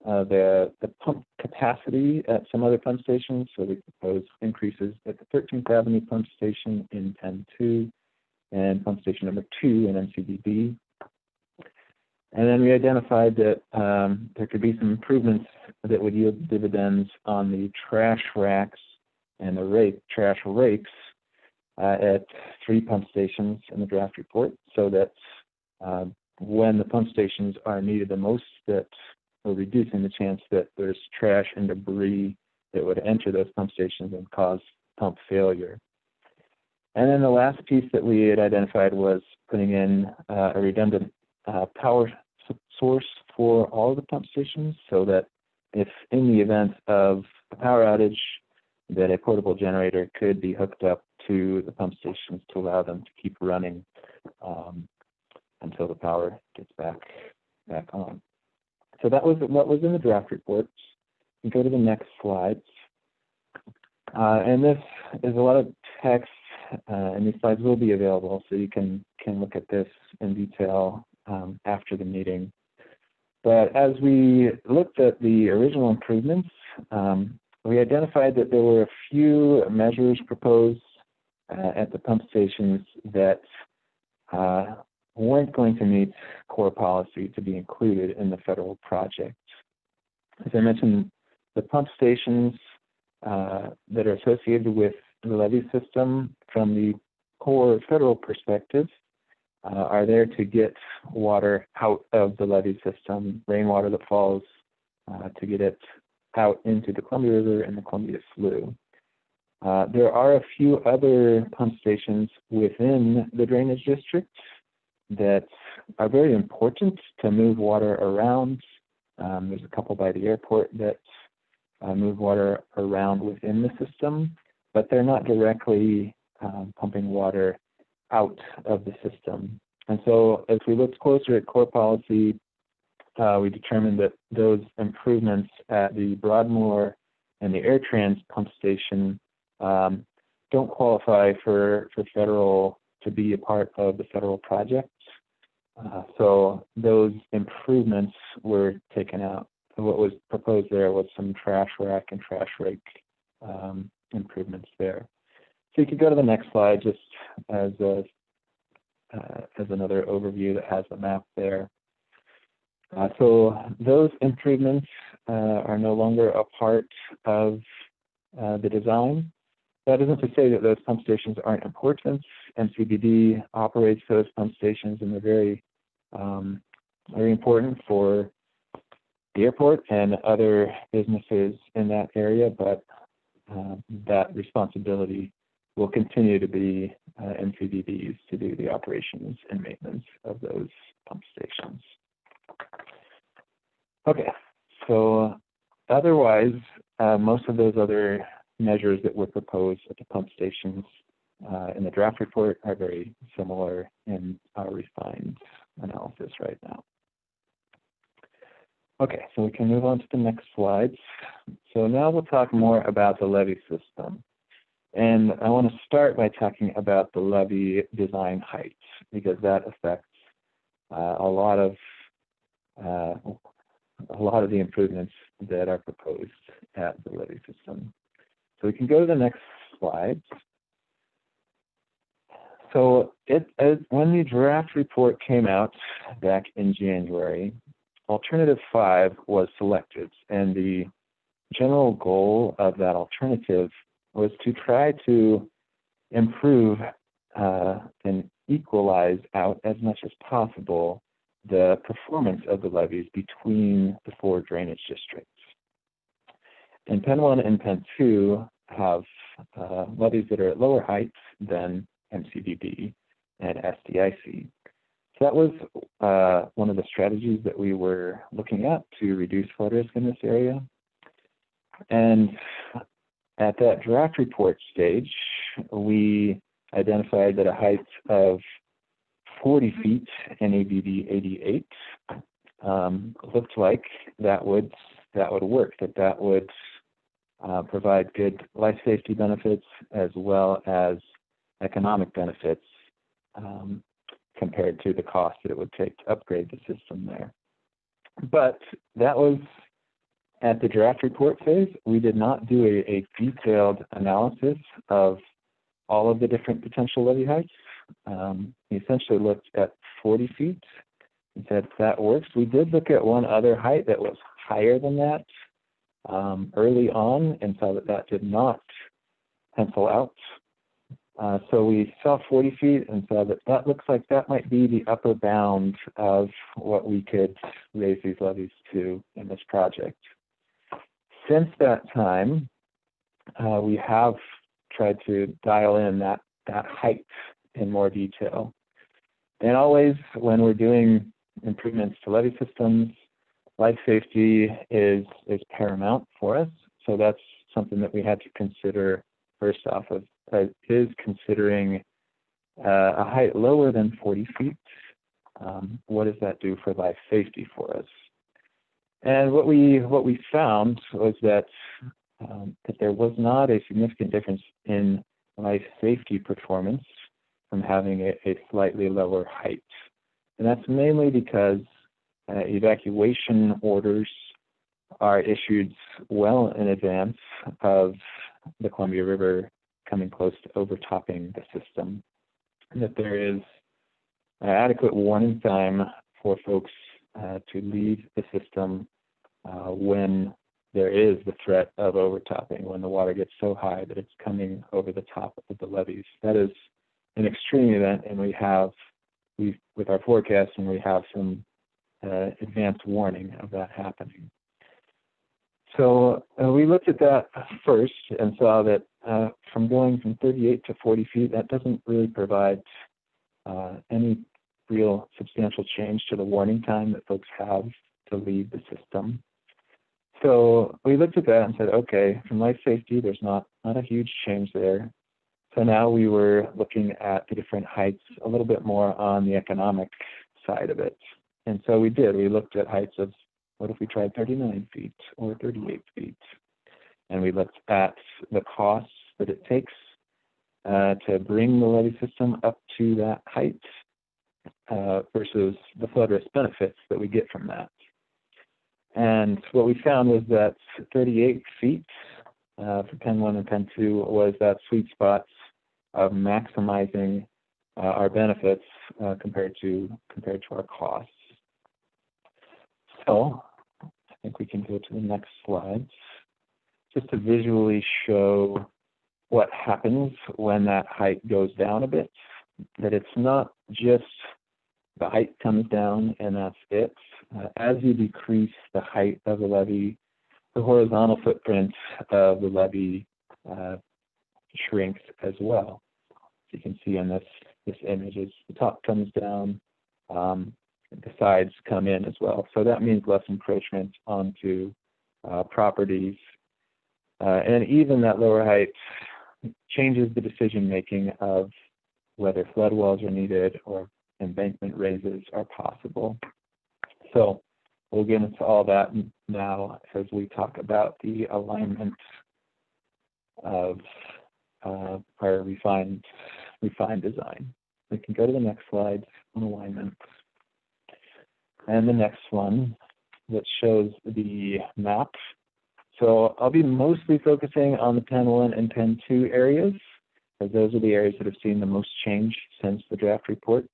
the pump capacity at some other pump stations. So we proposed increases at the 13th Avenue pump station in 10-2 and pump station number 2 in MCDB. And then we identified that there could be some improvements that would yield dividends on the trash racks and the trash rakes at 3 pump stations in the draft report, so that when the pump stations are needed the most, that we're reducing the chance that there's trash and debris that would enter those pump stations and cause pump failure. And then the last piece that we had identified was putting in a redundant power source for all of the pump stations, so that if in the event of a power outage, that a portable generator could be hooked up to the pump stations to allow them to keep running until the power gets back on. So that was what was in the draft report. We go to the next slide. And this is a lot of text, and these slides will be available, so you can look at this in detail after the meeting. But as we looked at the original improvements, we identified that there were a few measures proposed at the pump stations that weren't going to meet core policy to be included in the federal project. As I mentioned, the pump stations that are associated with the levee system from the core federal perspective are there to get water out of the levee system, rainwater that falls, to get it out into the Columbia River and the Columbia Slough. There are a few other pump stations within the drainage district that are very important to move water around. There's a couple by the airport that move water around within the system, but they're not directly pumping water out of the system. And so as we looked closer at core policy, we determined that those improvements at the Broadmoor and the AirTrans pump station don't qualify for federal, to be a part of the federal project. So those improvements were taken out. What was proposed there was some trash rack and trash rake improvements there. So you could go to the next slide just as another overview that has the map there. So those improvements are no longer a part of the design. That isn't to say that those pump stations aren't important. MCDD operates those pump stations, and they're very, very important for the airport and other businesses in that area, but that responsibility will continue to be MCDD's to do the operations and maintenance of those pump stations. Okay, so otherwise, most of those other measures that were proposed at the pump stations in the draft report are very similar in our refined analysis right now. Okay, so we can move on to the next slides. So now we'll talk more about the levee system. And I want to start by talking about the levee design height, because that affects a lot of the improvements that are proposed at the levee system. So we can go to the next slide. So when the draft report came out back in January, Alternative 5 was selected, and the general goal of that alternative was to try to improve and equalize out as much as possible the performance of the levees between the four drainage districts. And Pen 1 and Pen 2 have levees that are at lower heights than MCDD and SDIC. So that was one of the strategies that we were looking at to reduce flood risk in this area. And at that draft report stage, we identified that a height of 40 feet NABD 88 looked like that would work, that would provide good life safety benefits as well as economic benefits compared to the cost that it would take to upgrade the system there. But that was at the draft report phase. We did not do a detailed analysis of all of the different potential levee heights. We essentially looked at 40 feet and said that works. We did look at one other height that was higher than that early on and saw that that did not pencil out. So we saw 40 feet and saw that that looks like that might be the upper bound of what we could raise these levees to in this project. Since that time, we have tried to dial in that height in more detail. And always when we're doing improvements to levee systems, life safety is paramount for us. So that's something that we had to consider first off of is considering a height lower than 40 feet. What does that do for life safety for us? And what we found was that there was not a significant difference in life safety performance from having a slightly lower height. And that's mainly because evacuation orders are issued well in advance of the Columbia River coming close to overtopping the system, and that there is adequate warning time for folks to leave the system when there is the threat of overtopping, when the water gets so high that it's coming over the top of the levees. That is an extreme event, and with our forecasting, we have some advanced warning of that happening. So we looked at that first and saw that from going from 38 to 40 feet, that doesn't really provide any real substantial change to the warning time that folks have to leave the system. So we looked at that and said, okay, from life safety, there's not a huge change there. So now we were looking at the different heights a little bit more on the economic side of it. And so we did. We looked at heights of, what if we tried 39 feet or 38 feet? And we looked at the costs that it takes to bring the levee system up to that height versus the flood risk benefits that we get from that. And what we found was that 38 feet for Pen 1 and Pen 2 was that sweet spot of maximizing our benefits compared to our costs. So I think we can go to the next slide just to visually show what happens when that height goes down a bit, that it's not just the height comes down and that's it. As you decrease the height of the levee, the horizontal footprint of the levee shrinks as well. So you can see in this image, as the top comes down, the sides come in as well. So that means less encroachment onto properties. And even that lower height changes the decision making of whether flood walls are needed or embankment raises are possible. So we'll get into all that now as we talk about the alignment of our refined design. We can go to the next slide on alignment. And the next one that shows the map. So I'll be mostly focusing on the Pen 1 and Pen 2 areas, as those are the areas that have seen the most change since the draft report.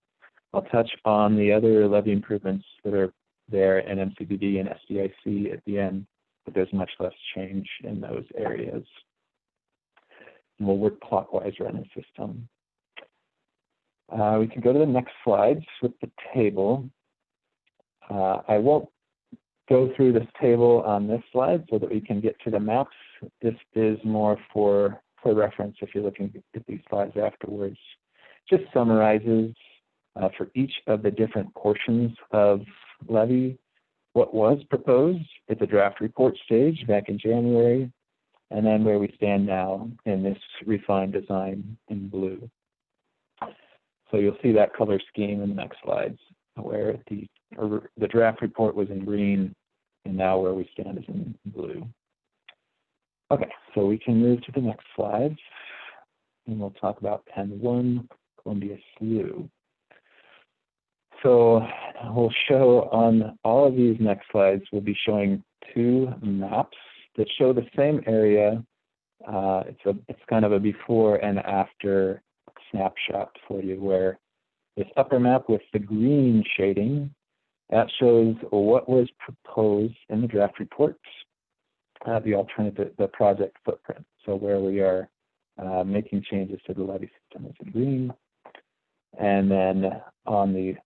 I'll touch on the other levee improvements that are there in MCBD and SDIC at the end, but there's much less change in those areas. And we'll work clockwise around the system. We can go to the next slides with the table. I won't go through this table on this slide so that we can get to the maps. This is more for reference if you're looking at these slides afterwards. Just summarizes for each of the different portions of levee what was proposed at the draft report stage back in January, and then where we stand now in this refined design in blue. So you'll see that color scheme in the next slides, where the draft report was in green, and now where we stand is in blue. Okay, so we can move to the next slide, and we'll talk about Pen 1, Columbia SLOUGH. So we'll show on all of these next slides, we'll be showing two maps that show the same area. It's kind of a before and after snapshot for you, where this upper map with the green shading, that shows what was proposed in the draft report, the alternative, the project footprint. So where we are making changes to the levee system is in green. And then on the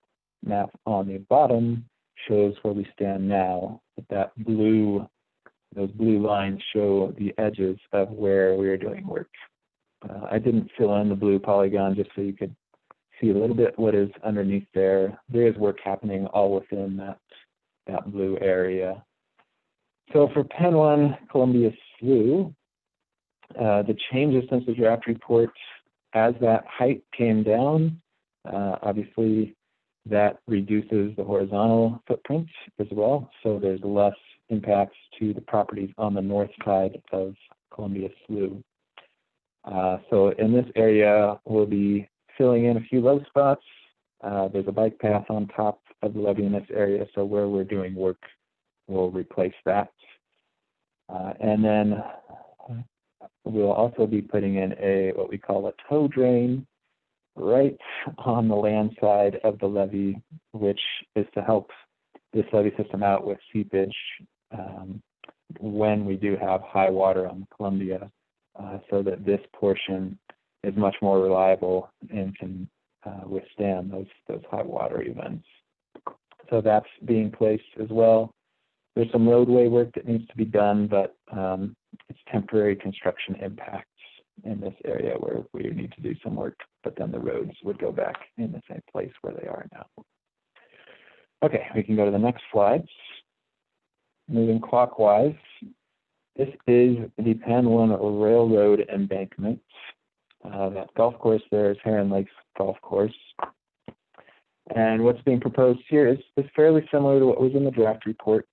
map on the bottom shows where we stand now. That blue, those blue lines show the edges of where we are doing work. I didn't fill in the blue polygon just so you could see a little bit what is underneath there. There is work happening all within that blue area. So for Pen 1, Columbia SLOUGH, the changes since the draft report, as that height came down, obviously that reduces the horizontal footprint as well. So there's less impacts to the properties on the north side of Columbia SLOUGH. So in this area, we'll be filling in a few low spots. There's a bike path on top of the levee in this area, so where we're doing work, we'll replace that. And then we'll also be putting in what we call a tow drain right on the land side of the levee, which is to help this levee system out with seepage when we do have high water on the Columbia, so that this portion is much more reliable and can withstand those high water events. So that's being placed as well. There's some roadway work that needs to be done, but it's temporary construction impacts in this area where we need to do some work, but then the roads would go back in the same place where they are now. Okay, we can go to the next slide. Moving clockwise, this is the Penn 1 Railroad embankment. That golf course there is Heron Lakes Golf Course. And what's being proposed here is fairly similar to what was in the draft reports.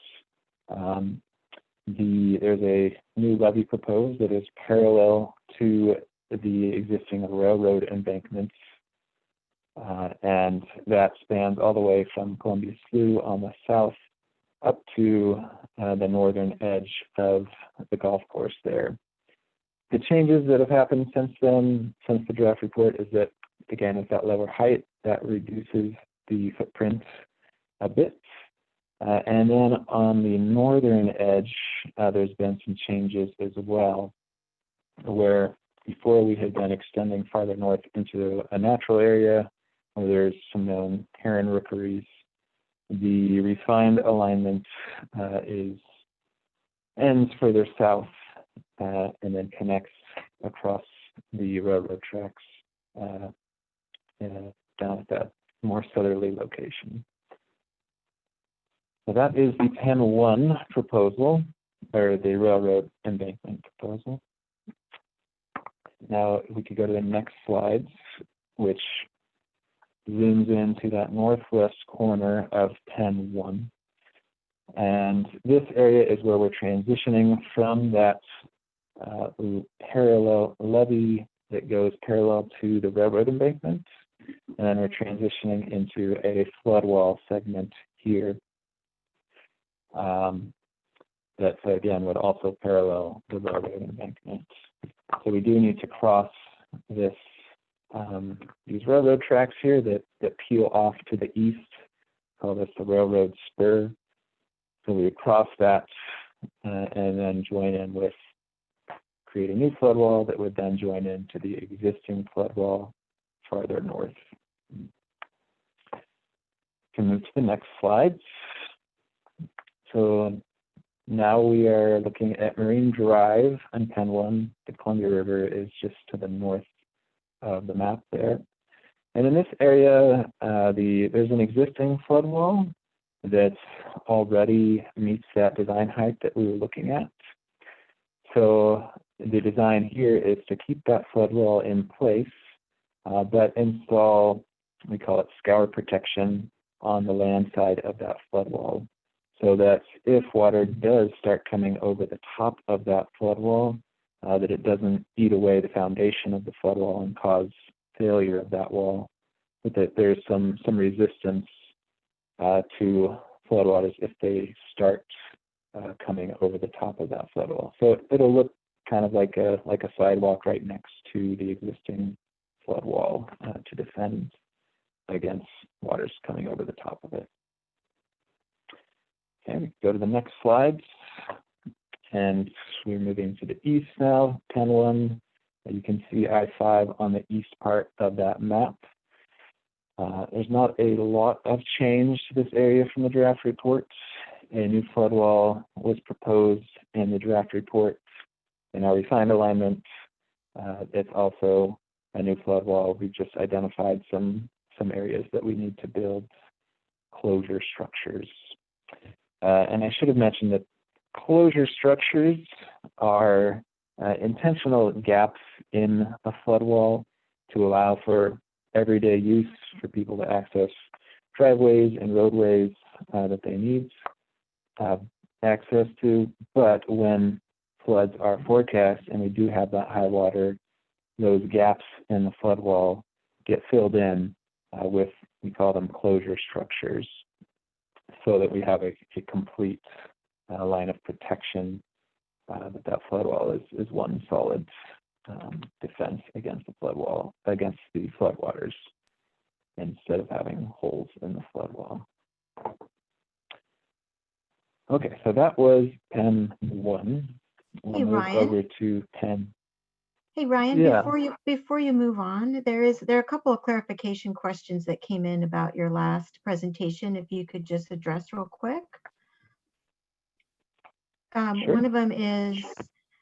There's a new levee proposed that is parallel to the existing railroad embankments. And that spans all the way from Columbia Slough on the south up to the northern edge of the golf course there. The changes that have happened since then, since the draft report, is that, again, with that lower height, that reduces the footprint a bit. And then on the northern edge, there's been some changes as well, where before we had been extending farther north into a natural area where there's some known heron rookeries. The refined alignment ends further south and then connects across the railroad tracks down at that more southerly location. So that is the Penn 1 proposal, or the railroad embankment proposal. Now we could go to the next slides, which zooms into that northwest corner of Penn 1. And this area is where we're transitioning from that parallel levee that goes parallel to the railroad embankment. And then we're transitioning into a flood wall segment here that, again, would also parallel the railroad embankment. So we do need to cross this these railroad tracks here that peel off to the east. Call this the railroad spur. So we would cross that and then join in with create a new flood wall that would then join into the existing flood wall farther north. Can move to the next slide. So now we are looking at Marine Drive on Penn 1. The Columbia River is just to the north of the map there. And in this area, there's an existing flood wall that already meets that design height that we were looking at. So the design here is to keep that flood wall in place, but install, we call it scour protection, on the land side of that flood wall, so that if water does start coming over the top of that flood wall, that it doesn't eat away the foundation of the flood wall and cause failure of that wall, but that there's some resistance to floodwaters if they start coming over the top of that flood wall. So it'll look kind of like a sidewalk right next to the existing flood wall to defend against waters coming over the top of it. Okay, we go to the next slide. And we're moving to the east now, Penn 1. You can see I-5 on the east part of that map. There's not a lot of change to this area from the draft report. A new flood wall was proposed in the draft report. In our refined alignment, it's also a new flood wall. We've just identified some areas that we need to build closure structures. And I should have mentioned that closure structures are intentional gaps in a flood wall to allow for everyday use for people to access driveways and roadways that they need access to. But when floods are forecast and we do have that high water, those gaps in the flood wall get filled in with, we call them closure structures, so that we have a complete line of protection but that flood wall is one solid defense against the flood wall, against the floodwaters, instead of having holes in the flood wall. Okay, so that was pen 1. We'll Hey, move Ryan. over to pen. Hey, Ryan, Yeah. before you move on, there are a couple of clarification questions that came in about your last presentation. If you could just address real quick. Sure. One of them is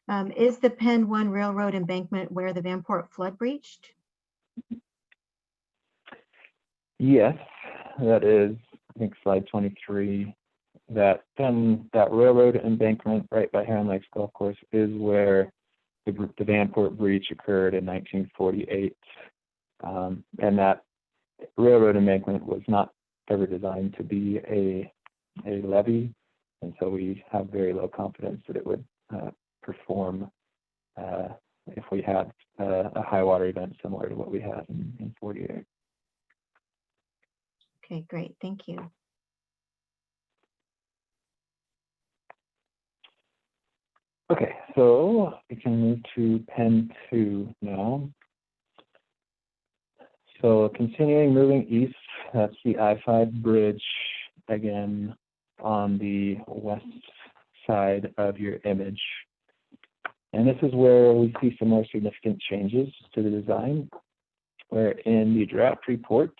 the Penn 1 railroad embankment where the Vanport flood breached? Yes, that is, I think, slide 23. That railroad embankment right by Heron Lakes Golf Course is where the Vanport breach occurred in 1948. And that railroad embankment was not ever designed to be a levee. And so we have very low confidence that it would perform if we had a high water event similar to what we had in 48. Okay, great. Thank you. Okay, so we can move to pen 2 now. So continuing moving east, that's the I-5 bridge, again, on the west side of your image. And this is where we see some more significant changes to the design, where in the draft reports,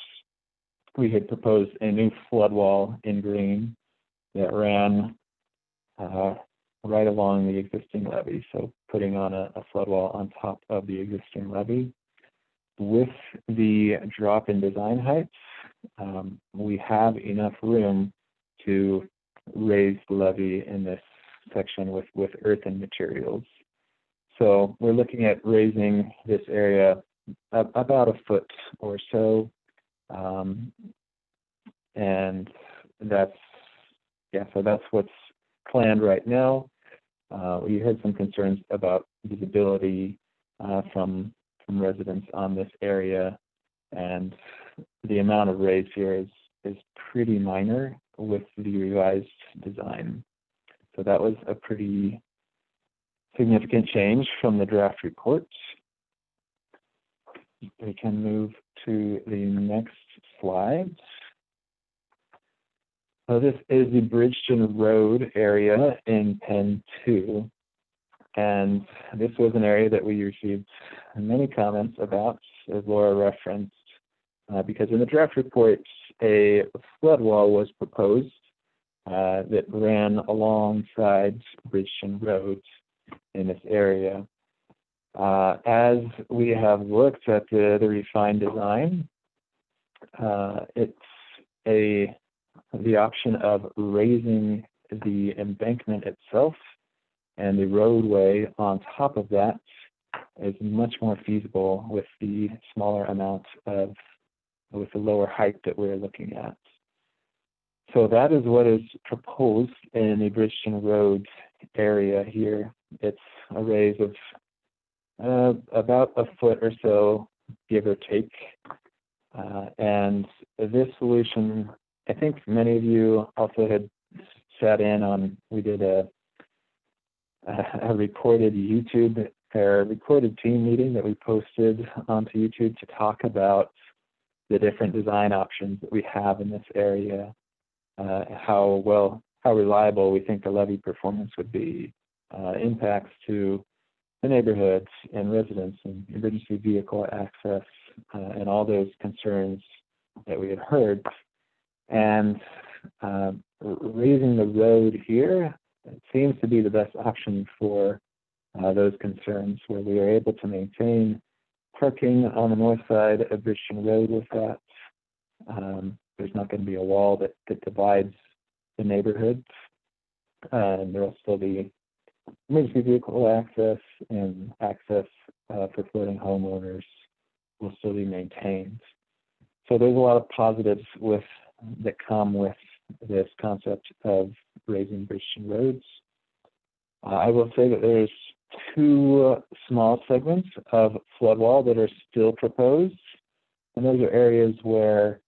we had proposed a new flood wall in green that ran right along the existing levee, so putting on a flood wall on top of the existing levee. With the drop in design heights, we have enough room to raise the levee in this section with earthen materials. So we're looking at raising this area about a foot or so, and that's what's planned right now. We heard some concerns about visibility from residents on this area, and the amount of raise here is pretty minor with the revised design. So that was a pretty significant change from the draft report. We can move to the next slide. So this is the Bridgeton Road area in Pen 2. And this was an area that we received many comments about, as Laura referenced, because in the draft report, a flood wall was proposed that ran alongside Bridgeton Road in this area. As we have looked at the refined design, it's the option of raising the embankment itself and the roadway on top of that is much more feasible with the smaller amount with the lower height that we're looking at. So that is what is proposed in the Bridgeton Road area here. It's a raise of about a foot or so, give or take. And this solution, I think many of you also had sat in on, we did a recorded YouTube or recorded team meeting that we posted onto YouTube to talk about the different design options that we have in this area, how reliable we think the levee performance would be, impacts to the neighborhoods and residents and emergency vehicle access, and all those concerns that we had heard. And raising the road here, it seems to be the best option for those concerns, where we are able to maintain parking on the north side of Bridgeton Road with that. There's not going to be a wall that divides the neighborhoods. And there will still be emergency vehicle access, and access for floating homeowners will still be maintained. So there's a lot of positives that come with this concept of raising Bridgeton roads. I will say that there's 2 small segments of flood wall that are still proposed, and those are areas where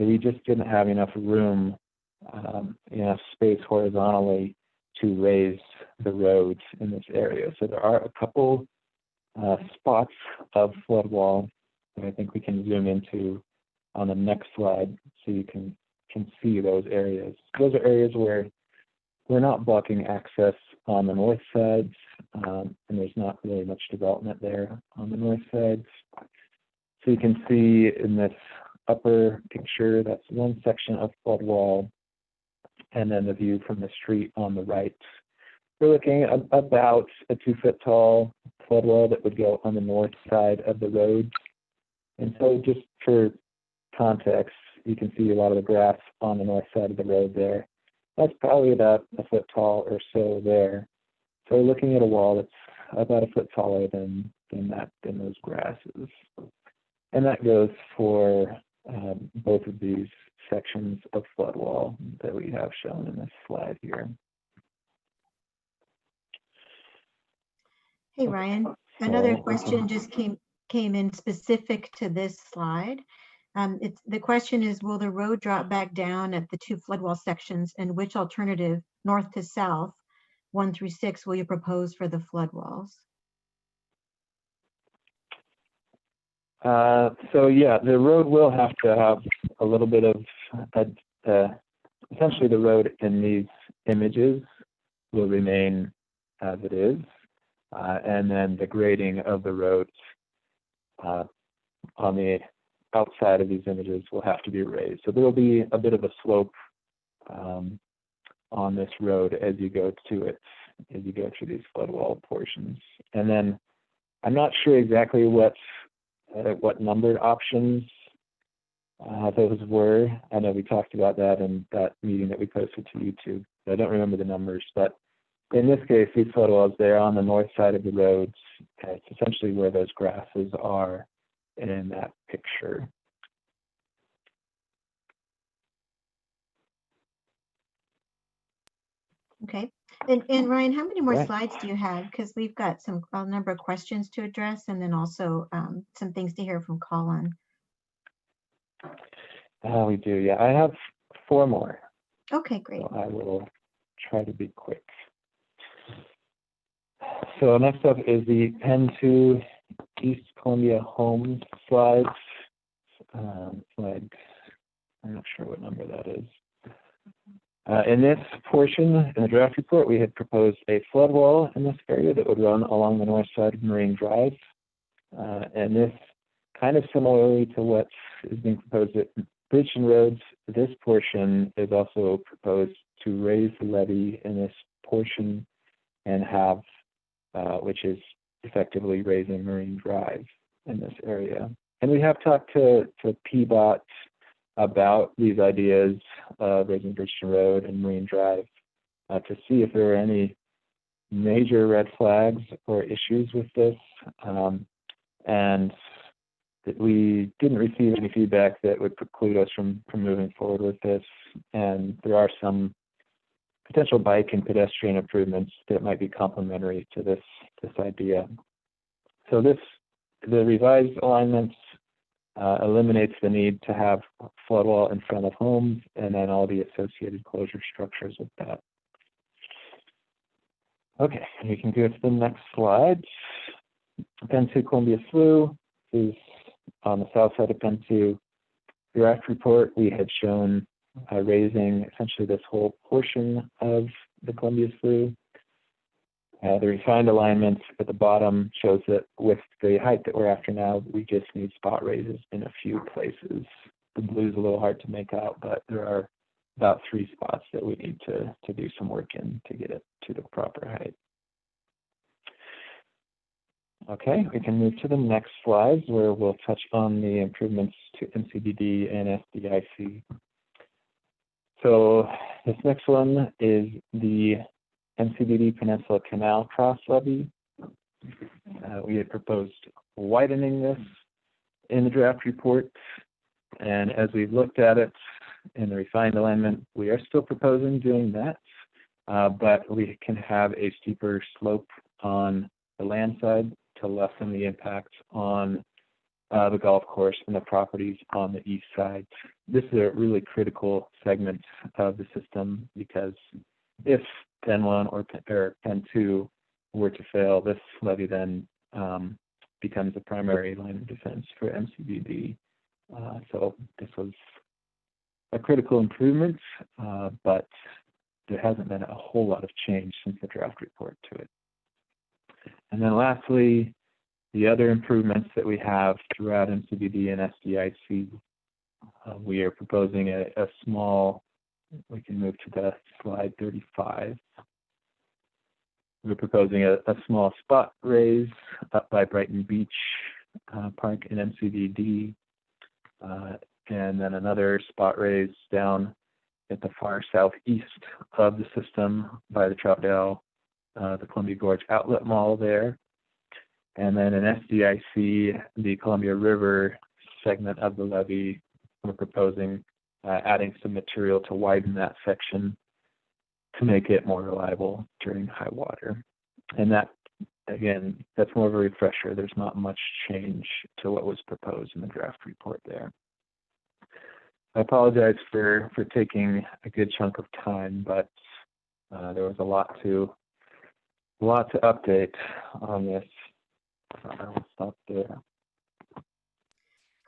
we just didn't have enough room, enough space horizontally to raise the roads in this area. So there are a couple spots of flood wall that I think we can zoom into on the next slide so you can see those areas. Those are areas where we're not blocking access on the north sides, and there's not really much development there on the north sides. So you can see in this upper picture, that's one section of flood wall, and then the view from the street on the right. We're looking at about a 2-foot tall flood wall that would go on the north side of the road. And so just for context, you can see a lot of the grass on the north side of the road there. That's probably about a foot tall or so there. So we're looking at a wall that's about a foot taller than those grasses. And that goes for both of these sections of flood wall that we have shown in this slide here. Hey, Ryan, another question just came in specific to this slide. The question is, will the road drop back down at the 2 flood wall sections, and which alternative, north to south, 1 through 6, will you propose for the flood walls? So yeah, the road will have to have a little bit of, essentially the road in these images will remain as it is. And then the grading of the roads on the outside of these images will have to be raised. So there will be a bit of a slope on this road as you go to it, as you go through these flood wall portions. And then I'm not sure exactly what numbered options those were. I know we talked about that in that meeting that we posted to YouTube. I don't remember the numbers, but in this case, these flood walls, they're on the north side of the roads. It's essentially where those grasses are in that picture. Okay, and Ryan, how many more Right. slides do you have? Because we've got a number of questions to address, and then also some things to hear from Colin. We do, yeah. I have 4 more. Okay, great. So I will try to be quick. So next up is the Penn 2 East Columbia Homes slides. Slide, I'm not sure what number that is. In this portion, in the draft report, we had proposed a flood wall in this area that would run along the north side of Marine Drive. And this, kind of similarly to what is being proposed at Bridgeton Roads, this portion is also proposed to raise the levee in this portion and have, which is effectively raising Marine Drive in this area. And we have talked to PBOT about these ideas of raising Bridgeton Road and Marine Drive to see if there were any major red flags or issues with this. And that we didn't receive any feedback that would preclude us from moving forward with this. And there are some potential bike and pedestrian improvements that might be complementary to this idea. So the revised alignments eliminates the need to have flood wall in front of homes and then all the associated closure structures with that. Okay, we can go to the next slide. Penn 2 Columbia Slough is on the south side of Penn 2. Draft report, we had shown raising essentially this whole portion of the Columbia Slough. The refined alignment at the bottom shows that with the height that we're after now, we just need spot raises in a few places. The blue is a little hard to make out, but there are about 3 spots that we need to do some work in to get it to the proper height. Okay, we can move to the next slides where we'll touch on the improvements to MCDD and SDIC. So this next one is the MCDD Peninsula Canal Cross Levee. We had proposed widening this in the draft report, and as we've looked at it in the refined alignment, we are still proposing doing that, but we can have a steeper slope on the land side to lessen the impact on the golf course and the properties on the east side. This is a really critical segment of the system because if Pen 1 or Pen 2 were to fail, this levee then becomes the primary line of defense for MCDD. So this was a critical improvement, but there hasn't been a whole lot of change since the draft report to it. And then lastly, the other improvements that we have throughout MCDD and SDIC, we are proposing a small, we can move to the slide 35. We're proposing a small spot raise up by Brighton Beach Park in MCDD, and then another spot raise down at the far southeast of the system by the Troutdale, the Columbia Gorge Outlet Mall there. And then in SDIC, the Columbia River segment of the levee, we're proposing adding some material to widen that section to make it more reliable during high water. And that, again, that's more of a refresher. There's not much change to what was proposed in the draft report there. I apologize for taking a good chunk of time, but there was a lot to update on this. I will stop there.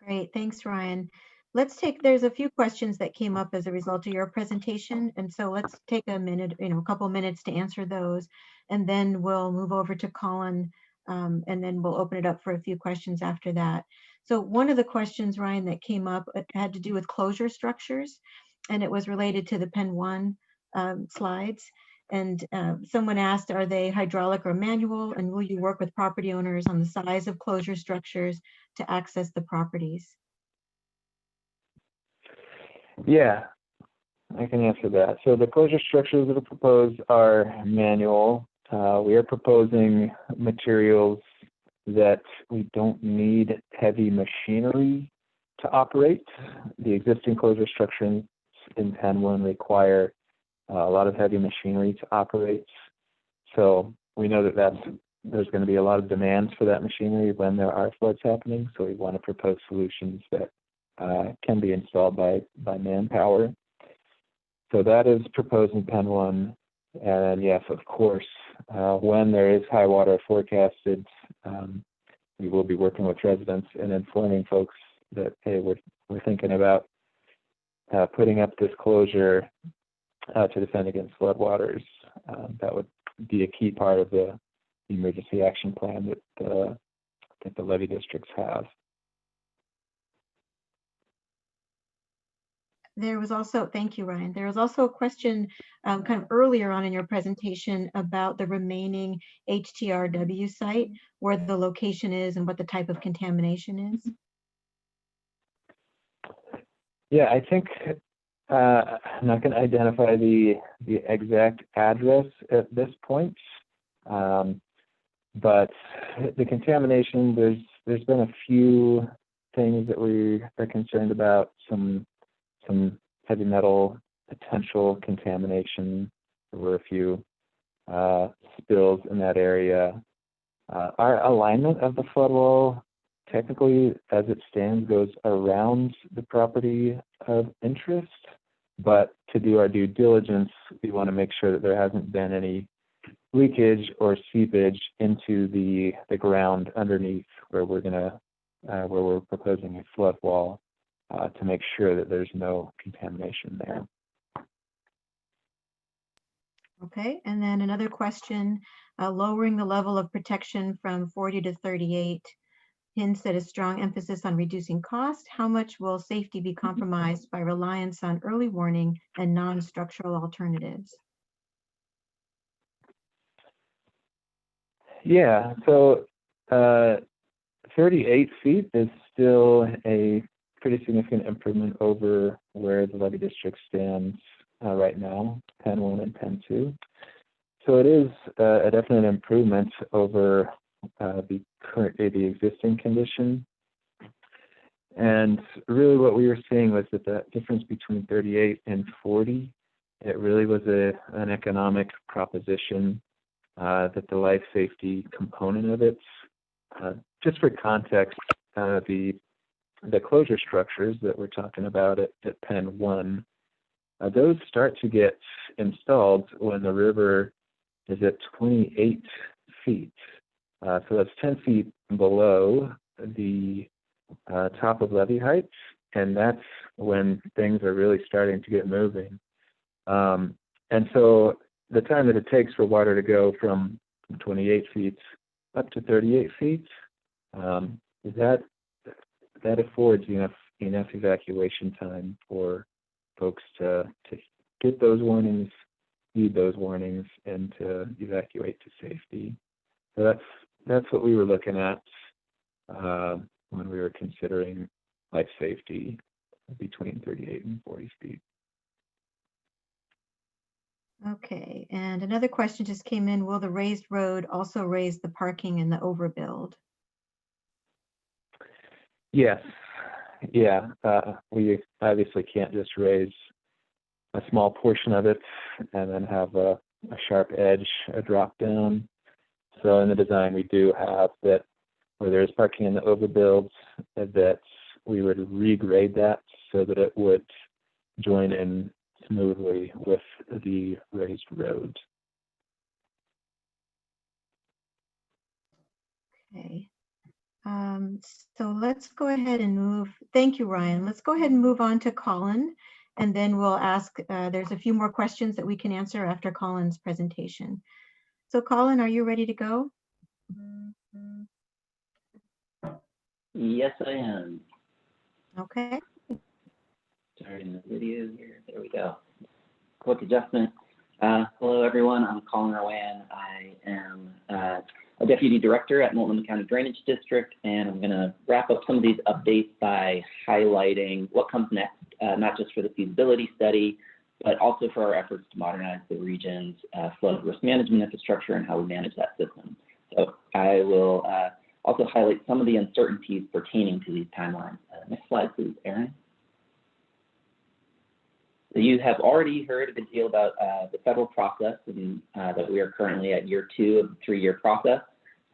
Great, thanks, Ryan. There's a few questions that came up as a result of your presentation. And so let's take a minute, a couple minutes to answer those. And then we'll move over to Colin, and then we'll open it up for a few questions after that. So one of the questions, Ryan, that came up had to do with closure structures, and it was related to the Pen 1 slides. And someone asked, are they hydraulic or manual? And will you work with property owners on the size of closure structures to access the properties? Yeah, I can answer that. So the closure structures that are proposed are manual. We are proposing materials that we don't need heavy machinery to operate. The existing closure structures in Pen 1 require a lot of heavy machinery to operate. So we know that there's going to be a lot of demands for that machinery when there are floods happening. So we want to propose solutions that can be installed by manpower. So that is proposed in Pen 1. And yes, of course, when there is high water forecasted, we will be working with residents and informing folks that, hey, we're thinking about putting up this closure to defend against floodwaters. That would be a key part of the emergency action plan that the levee districts have. There was also, thank you, Ryan. There was also a question kind of earlier on in your presentation about the remaining HTRW site, where the location is and what the type of contamination is. Yeah, I think I'm not going to identify the exact address at this point, but the contamination, there's been a few things that we are concerned about, some heavy metal potential contamination. There were a few spills in that area. Our alignment of the flood wall, technically, as it stands, goes around the property of interest, but to do our due diligence, we want to make sure that there hasn't been any leakage or seepage into the ground underneath where we're proposing a flood wall, to make sure that there's no contamination there. Okay, and then another question, lowering the level of protection from 40 to 38 hints at a strong emphasis on reducing cost. How much will safety be compromised by reliance on early warning and non-structural alternatives? Yeah, so 38 feet is still a pretty significant improvement over where the levee district stands right now, Pen 1 and Pen 2. So it is a definite improvement over the existing condition. And really what we were seeing was that the difference between 38 and 40, it really was an economic proposition, that the life safety component of it, just for context, the closure structures that we're talking about at Pen 1, those start to get installed when the river is at 28 feet. So that's 10 feet below the top of levee height, and that's when things are really starting to get moving. And so the time that it takes for water to go from 28 feet up to 38 feet, that affords enough evacuation time for folks to get those warnings, heed those warnings, and to evacuate to safety. So that's what we were looking at when we were considering life safety between 38 and 40 feet. Okay, and another question just came in. Will the raised road also raise the parking and the overbuild? Yes. Yeah. We obviously can't just raise a small portion of it and then have a sharp edge, a drop down. So in the design, we do have that where there's parking in the overbuilds, that we would regrade that so that it would join in smoothly with the raised road. Okay. So let's go ahead and move. Thank you, Ryan. Let's go ahead and move on to Colin, and then we'll ask, there's a few more questions that we can answer after Colin's presentation. So Colin, are you ready to go? Yes, I am. Okay. Starting the video here. There we go. Quick adjustment. Hello, everyone. I'm Colin Rowan. I am a Deputy Director at Multnomah County Drainage District, and I'm going to wrap up some of these updates by highlighting what comes next, not just for the feasibility study, but also for our efforts to modernize the region's flood risk management infrastructure and how we manage that system. So I will also highlight some of the uncertainties pertaining to these timelines. Next slide, please, Aaron. So you have already heard a good deal about the federal process, and that we are currently at year 2 of the 3-year process.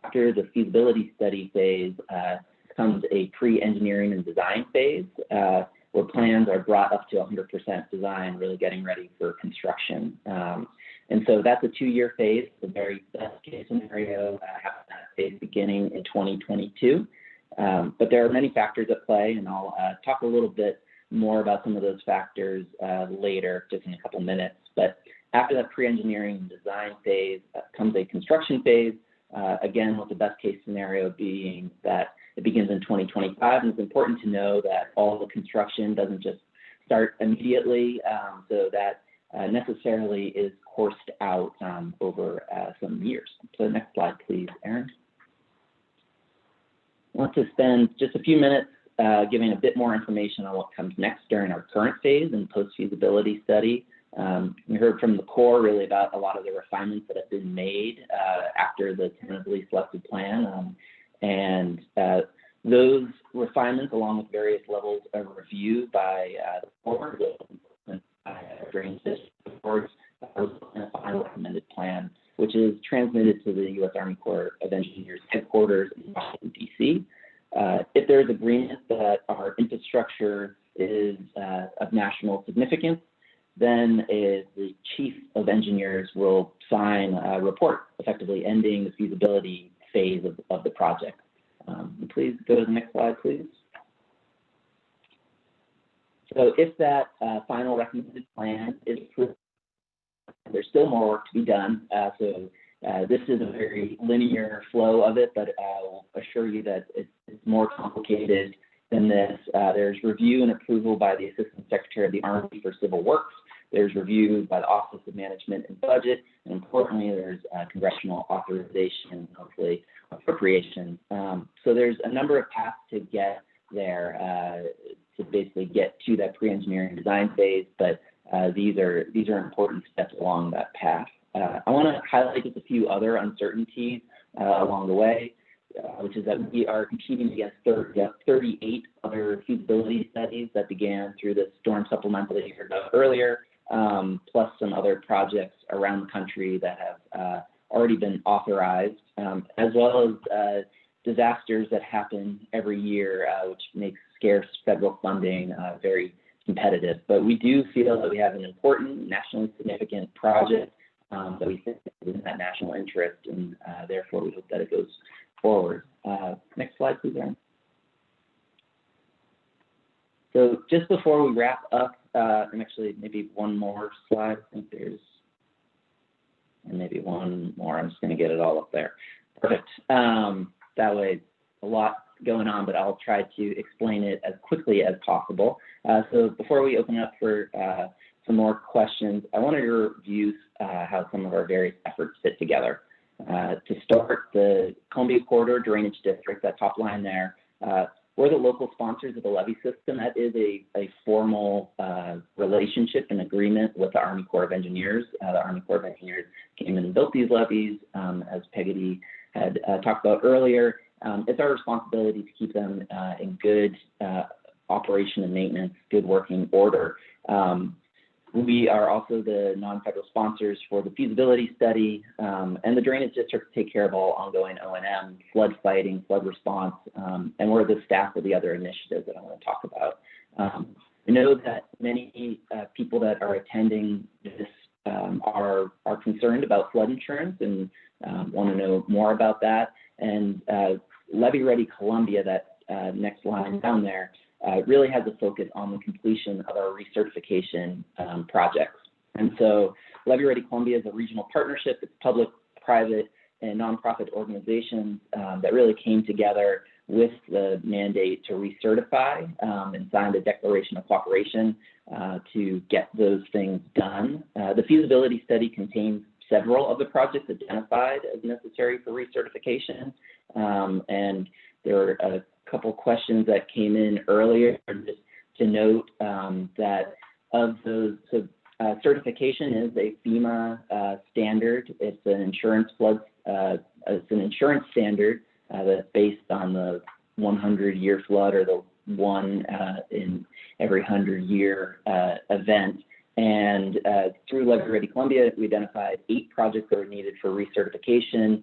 After the feasibility study phase comes a pre-engineering and design phase, where plans are brought up to 100% design, really getting ready for construction. And so that's a 2-year phase. The very best case scenario happens that phase beginning in 2022. But there are many factors at play, and I'll talk a little bit more about some of those factors later, just in a couple minutes. But after that pre-engineering and design phase comes a construction phase, again, with the best case scenario being that it begins in 2025. And it's important to know that all the construction doesn't just start immediately, so that necessarily is coursed out over some years. So next slide, please, Aaron. I want to spend just a few minutes giving a bit more information on what comes next during our current phase and post-feasibility study. We heard from the Corps really about a lot of the refinements that have been made after the tentatively selected plan. And those refinements, along with various levels of review by the Corps, drainage district, a final recommended plan, which is transmitted to the U.S. Army Corps of Engineers headquarters in Washington, D.C. If there is agreement that our infrastructure is of national significance, then the Chief of Engineers will sign a report, effectively ending the feasibility phase of the project. Please go to the next slide, please. So if that final recommended plan is approved, there's still more work to be done. This is a very linear flow of it, but I'll assure you that it's more complicated than this. There's review and approval by the Assistant Secretary of the Army for Civil Works. There's review by the Office of Management and Budget, and importantly, there's congressional authorization, hopefully appropriation. So there's a number of paths to get there, to basically get to that pre-engineering design phase, but these are important steps along that path. I want to highlight just a few other uncertainties along the way, which is that we are competing against 38 other feasibility studies that began through the storm supplemental that you heard about earlier, plus some other projects around the country that have already been authorized, as well as disasters that happen every year, which makes scarce federal funding very competitive. But we do feel that we have an important, nationally significant project that we think is in that national interest, and therefore we hope that it goes forward. Next slide, please, Aaron. So just before we wrap up, and actually maybe one more slide, I think there's, and maybe one more, I'm just going to get it all up there. Perfect. That way, a lot going on, but I'll try to explain it as quickly as possible. So before we open up for some more questions, I want to review how some of our various efforts fit together. To start, the Columbia Corridor Drainage District, that top line there, we're the local sponsors of the levee system. That is a formal relationship and agreement with the Army Corps of Engineers. The Army Corps of Engineers came in and built these levees, as Peggy had talked about earlier. It's our responsibility to keep them in good operation and maintenance, good working order. We are also the non-federal sponsors for the feasibility study, and the drainage districts take care of all ongoing O&M, flood fighting, flood response, and we're the staff of the other initiatives that I want to talk about. We know that many people that are attending this are concerned about flood insurance and want to know more about that. And Levee Ready Columbia, that next line down there, really has a focus on the completion of our recertification projects. And so Levee Ready Columbia is a regional partnership. It's public, private, and nonprofit organizations that really came together with the mandate to recertify and signed a declaration of cooperation to get those things done. The feasibility study contains several of the projects identified as necessary for recertification, and there are a couple questions that came in earlier. Just to note that of those, so certification is a FEMA standard. It's an insurance flood. It's an insurance standard that's based on the 100-year flood, or the one in every 100-year event. And through Levee Ready Columbia, we identified 8 projects that were needed for recertification.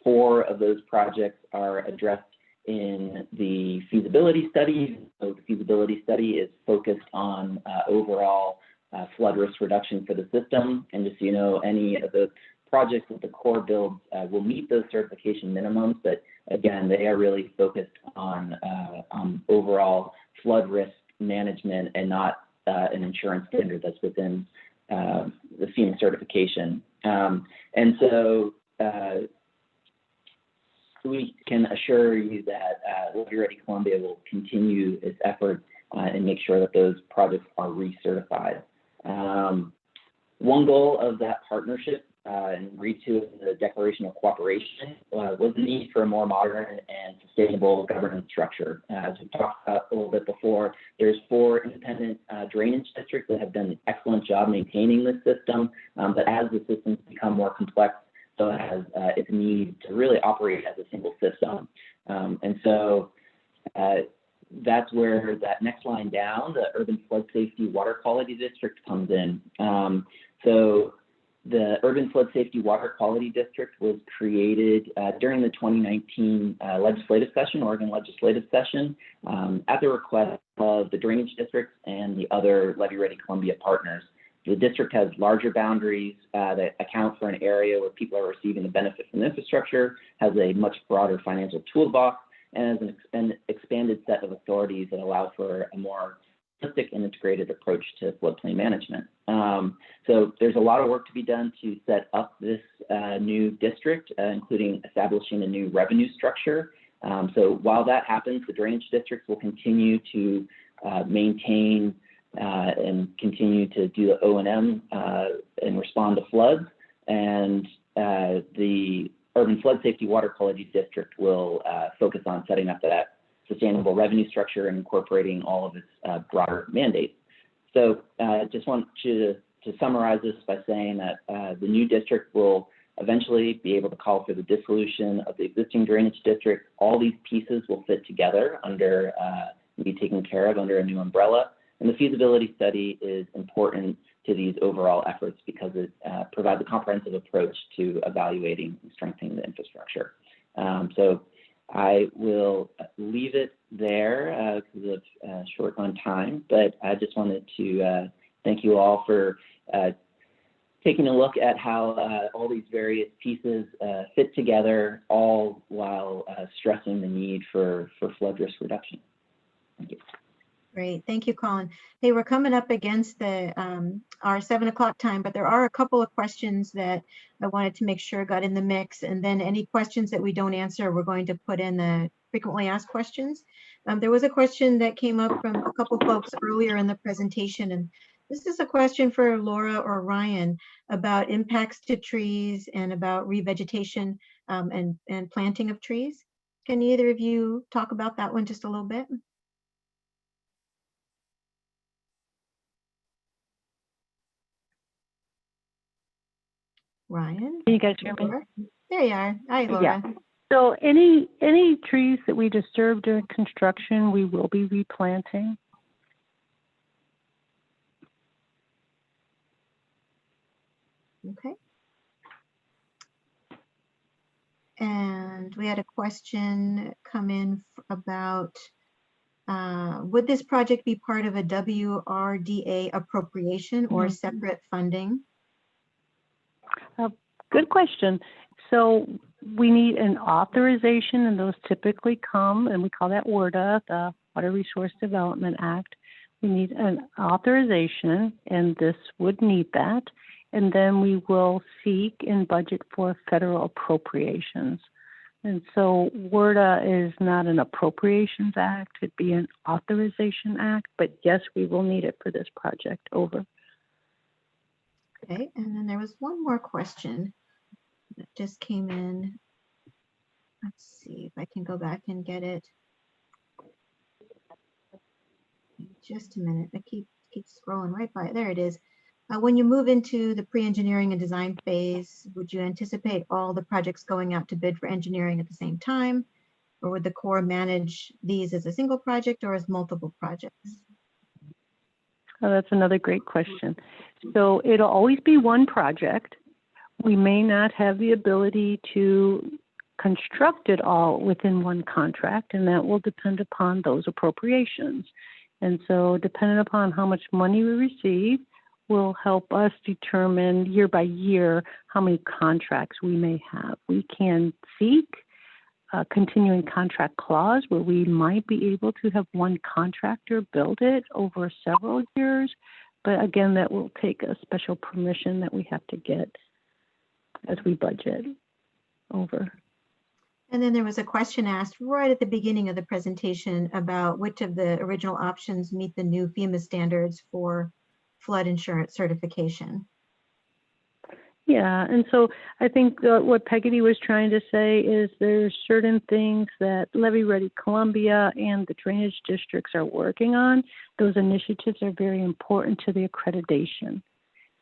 4 of those projects are addressed in the feasibility study. So the feasibility study is focused on overall flood risk reduction for the system. And just so you know, any of the projects that the Corps builds will meet those certification minimums, but again, they are really focused on overall flood risk management and not an insurance standard that's within the FEMA certification. And so we can assure you that Levee Ready Columbia will continue its efforts and make sure that those projects are recertified. One goal of that partnership and agreed to in the Declaration of Cooperation was the need for a more modern and sustainable governance structure. As we talked about a little bit before, there's 4 independent drainage districts that have done an excellent job maintaining this system, but as the systems become more complex, so has its need to really operate as a single system. And so that's where that next line down, the Urban Flood Safety Water Quality District, comes in. So the Urban Flood Safety Water Quality District was created during the 2019 legislative session, Oregon legislative session, at the request of the drainage districts and the other Levee Ready Columbia partners. The district has larger boundaries that account for an area where people are receiving the benefit from the infrastructure, has a much broader financial toolbox, and has an expanded set of authorities that allow for a more holistic and integrated approach to floodplain management. So there's a lot of work to be done to set up this new district, including establishing a new revenue structure. So while that happens, the drainage districts will continue to maintain and continue to do the O&M and respond to floods. And the Urban Flood Safety Water Quality District will focus on setting up that sustainable revenue structure and incorporating all of its broader mandates. So I just want to summarize this by saying that the new district will eventually be able to call for the dissolution of the existing drainage district. All these pieces will fit together under, be taken care of under a new umbrella. And the feasibility study is important to these overall efforts because it provides a comprehensive approach to evaluating and strengthening the infrastructure. So I will leave it there because of short on time, but I just wanted to thank you all for taking a look at how all these various pieces fit together, all while stressing the need for flood risk reduction. Thank you. Great, thank you, Colin. Hey, we're coming up against the our 7 o'clock time, but there are a couple of questions that I wanted to make sure got in the mix, and then any questions that we don't answer, we're going to put in the frequently asked questions. There was a question that came up from a couple folks earlier in the presentation, and this is a question for Laura or Ryan about impacts to trees and about revegetation and planting of trees. Can either of you talk about that one just a little bit? Ryan? Can you guys hear me? Laura? There you are. Hi, Laura. Yeah. So any trees that we disturb during construction, we will be replanting. Okay. And we had a question come in about would this project be part of a WRDA appropriation or separate funding? Good question. So we need an authorization, and those typically come, and we call that WRDA, the Water Resource Development Act. We need an authorization, and this would need that. And then we will seek and budget for federal appropriations. And so WRDA is not an appropriations act, it'd be an authorization act, but yes, we will need it for this project. Over. Okay, and then there was one more question that just came in. Let's see if I can go back and get it. Just a minute, I keep scrolling right by it. There it is. When you move into the pre-engineering and design phase, would you anticipate all the projects going out to bid for engineering at the same time? Or would the Corps manage these as a single project or as multiple projects? Oh, that's another great question. So it'll always be one project. We may not have the ability to construct it all within one contract, and that will depend upon those appropriations. And so depending upon how much money we receive, will help us determine year by year how many contracts we may have. We can seek a continuing contract clause where we might be able to have one contractor build it over several years. But again, that will take a special permission that we have to get as we budget. Over. And then there was a question asked right at the beginning of the presentation about which of the original options meet the new FEMA standards for flood insurance certification. Yeah, and so I think what Peggy was trying to say is there's certain things that Levee Ready Columbia and the drainage districts are working on. Those initiatives are very important to the accreditation.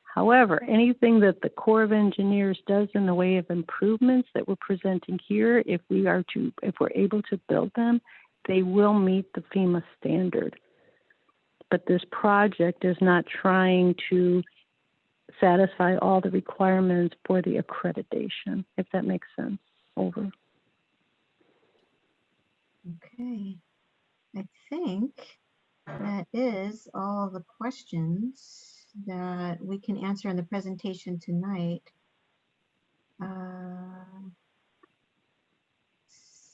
However, anything that the Corps of Engineers does in the way of improvements that we're presenting here, if we're able to build them, they will meet the FEMA standard. But this project is not trying to satisfy all the requirements for the accreditation, if that makes sense. Over. Okay, I think that is all the questions that we can answer in the presentation tonight.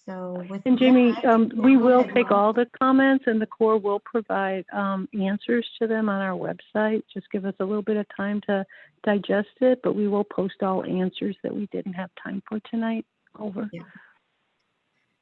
So with and Jamie, that, we will ahead, take Laura. all the comments, and the Corps will provide answers to them on our website. Just give us a little bit of time to digest it, but we will post all answers that we didn't have time for tonight. Over. Yeah.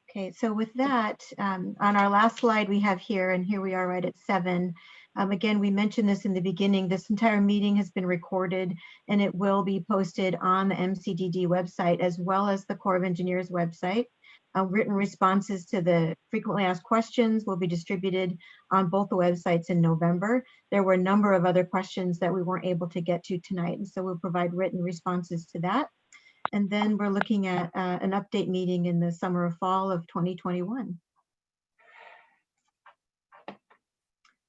Okay, so with that, on our last slide we have here, and here we are right at 7. Again, we mentioned this in the beginning, this entire meeting has been recorded and it will be posted on the MCDD website as well as the Corps of Engineers website. Written responses to the frequently asked questions will be distributed on both the websites in November. There were a number of other questions that we weren't able to get to tonight, and so we'll provide written responses to that. And then we're looking at an update meeting in the summer or fall of 2021.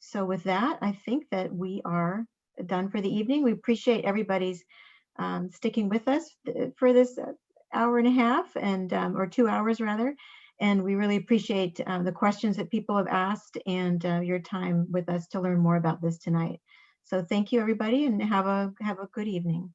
So with that, I think that we are done for the evening. We appreciate everybody's sticking with us for this hour and a half, and or 2 hours rather. And we really appreciate the questions that people have asked and your time with us to learn more about this tonight. So thank you, everybody, and have a good evening.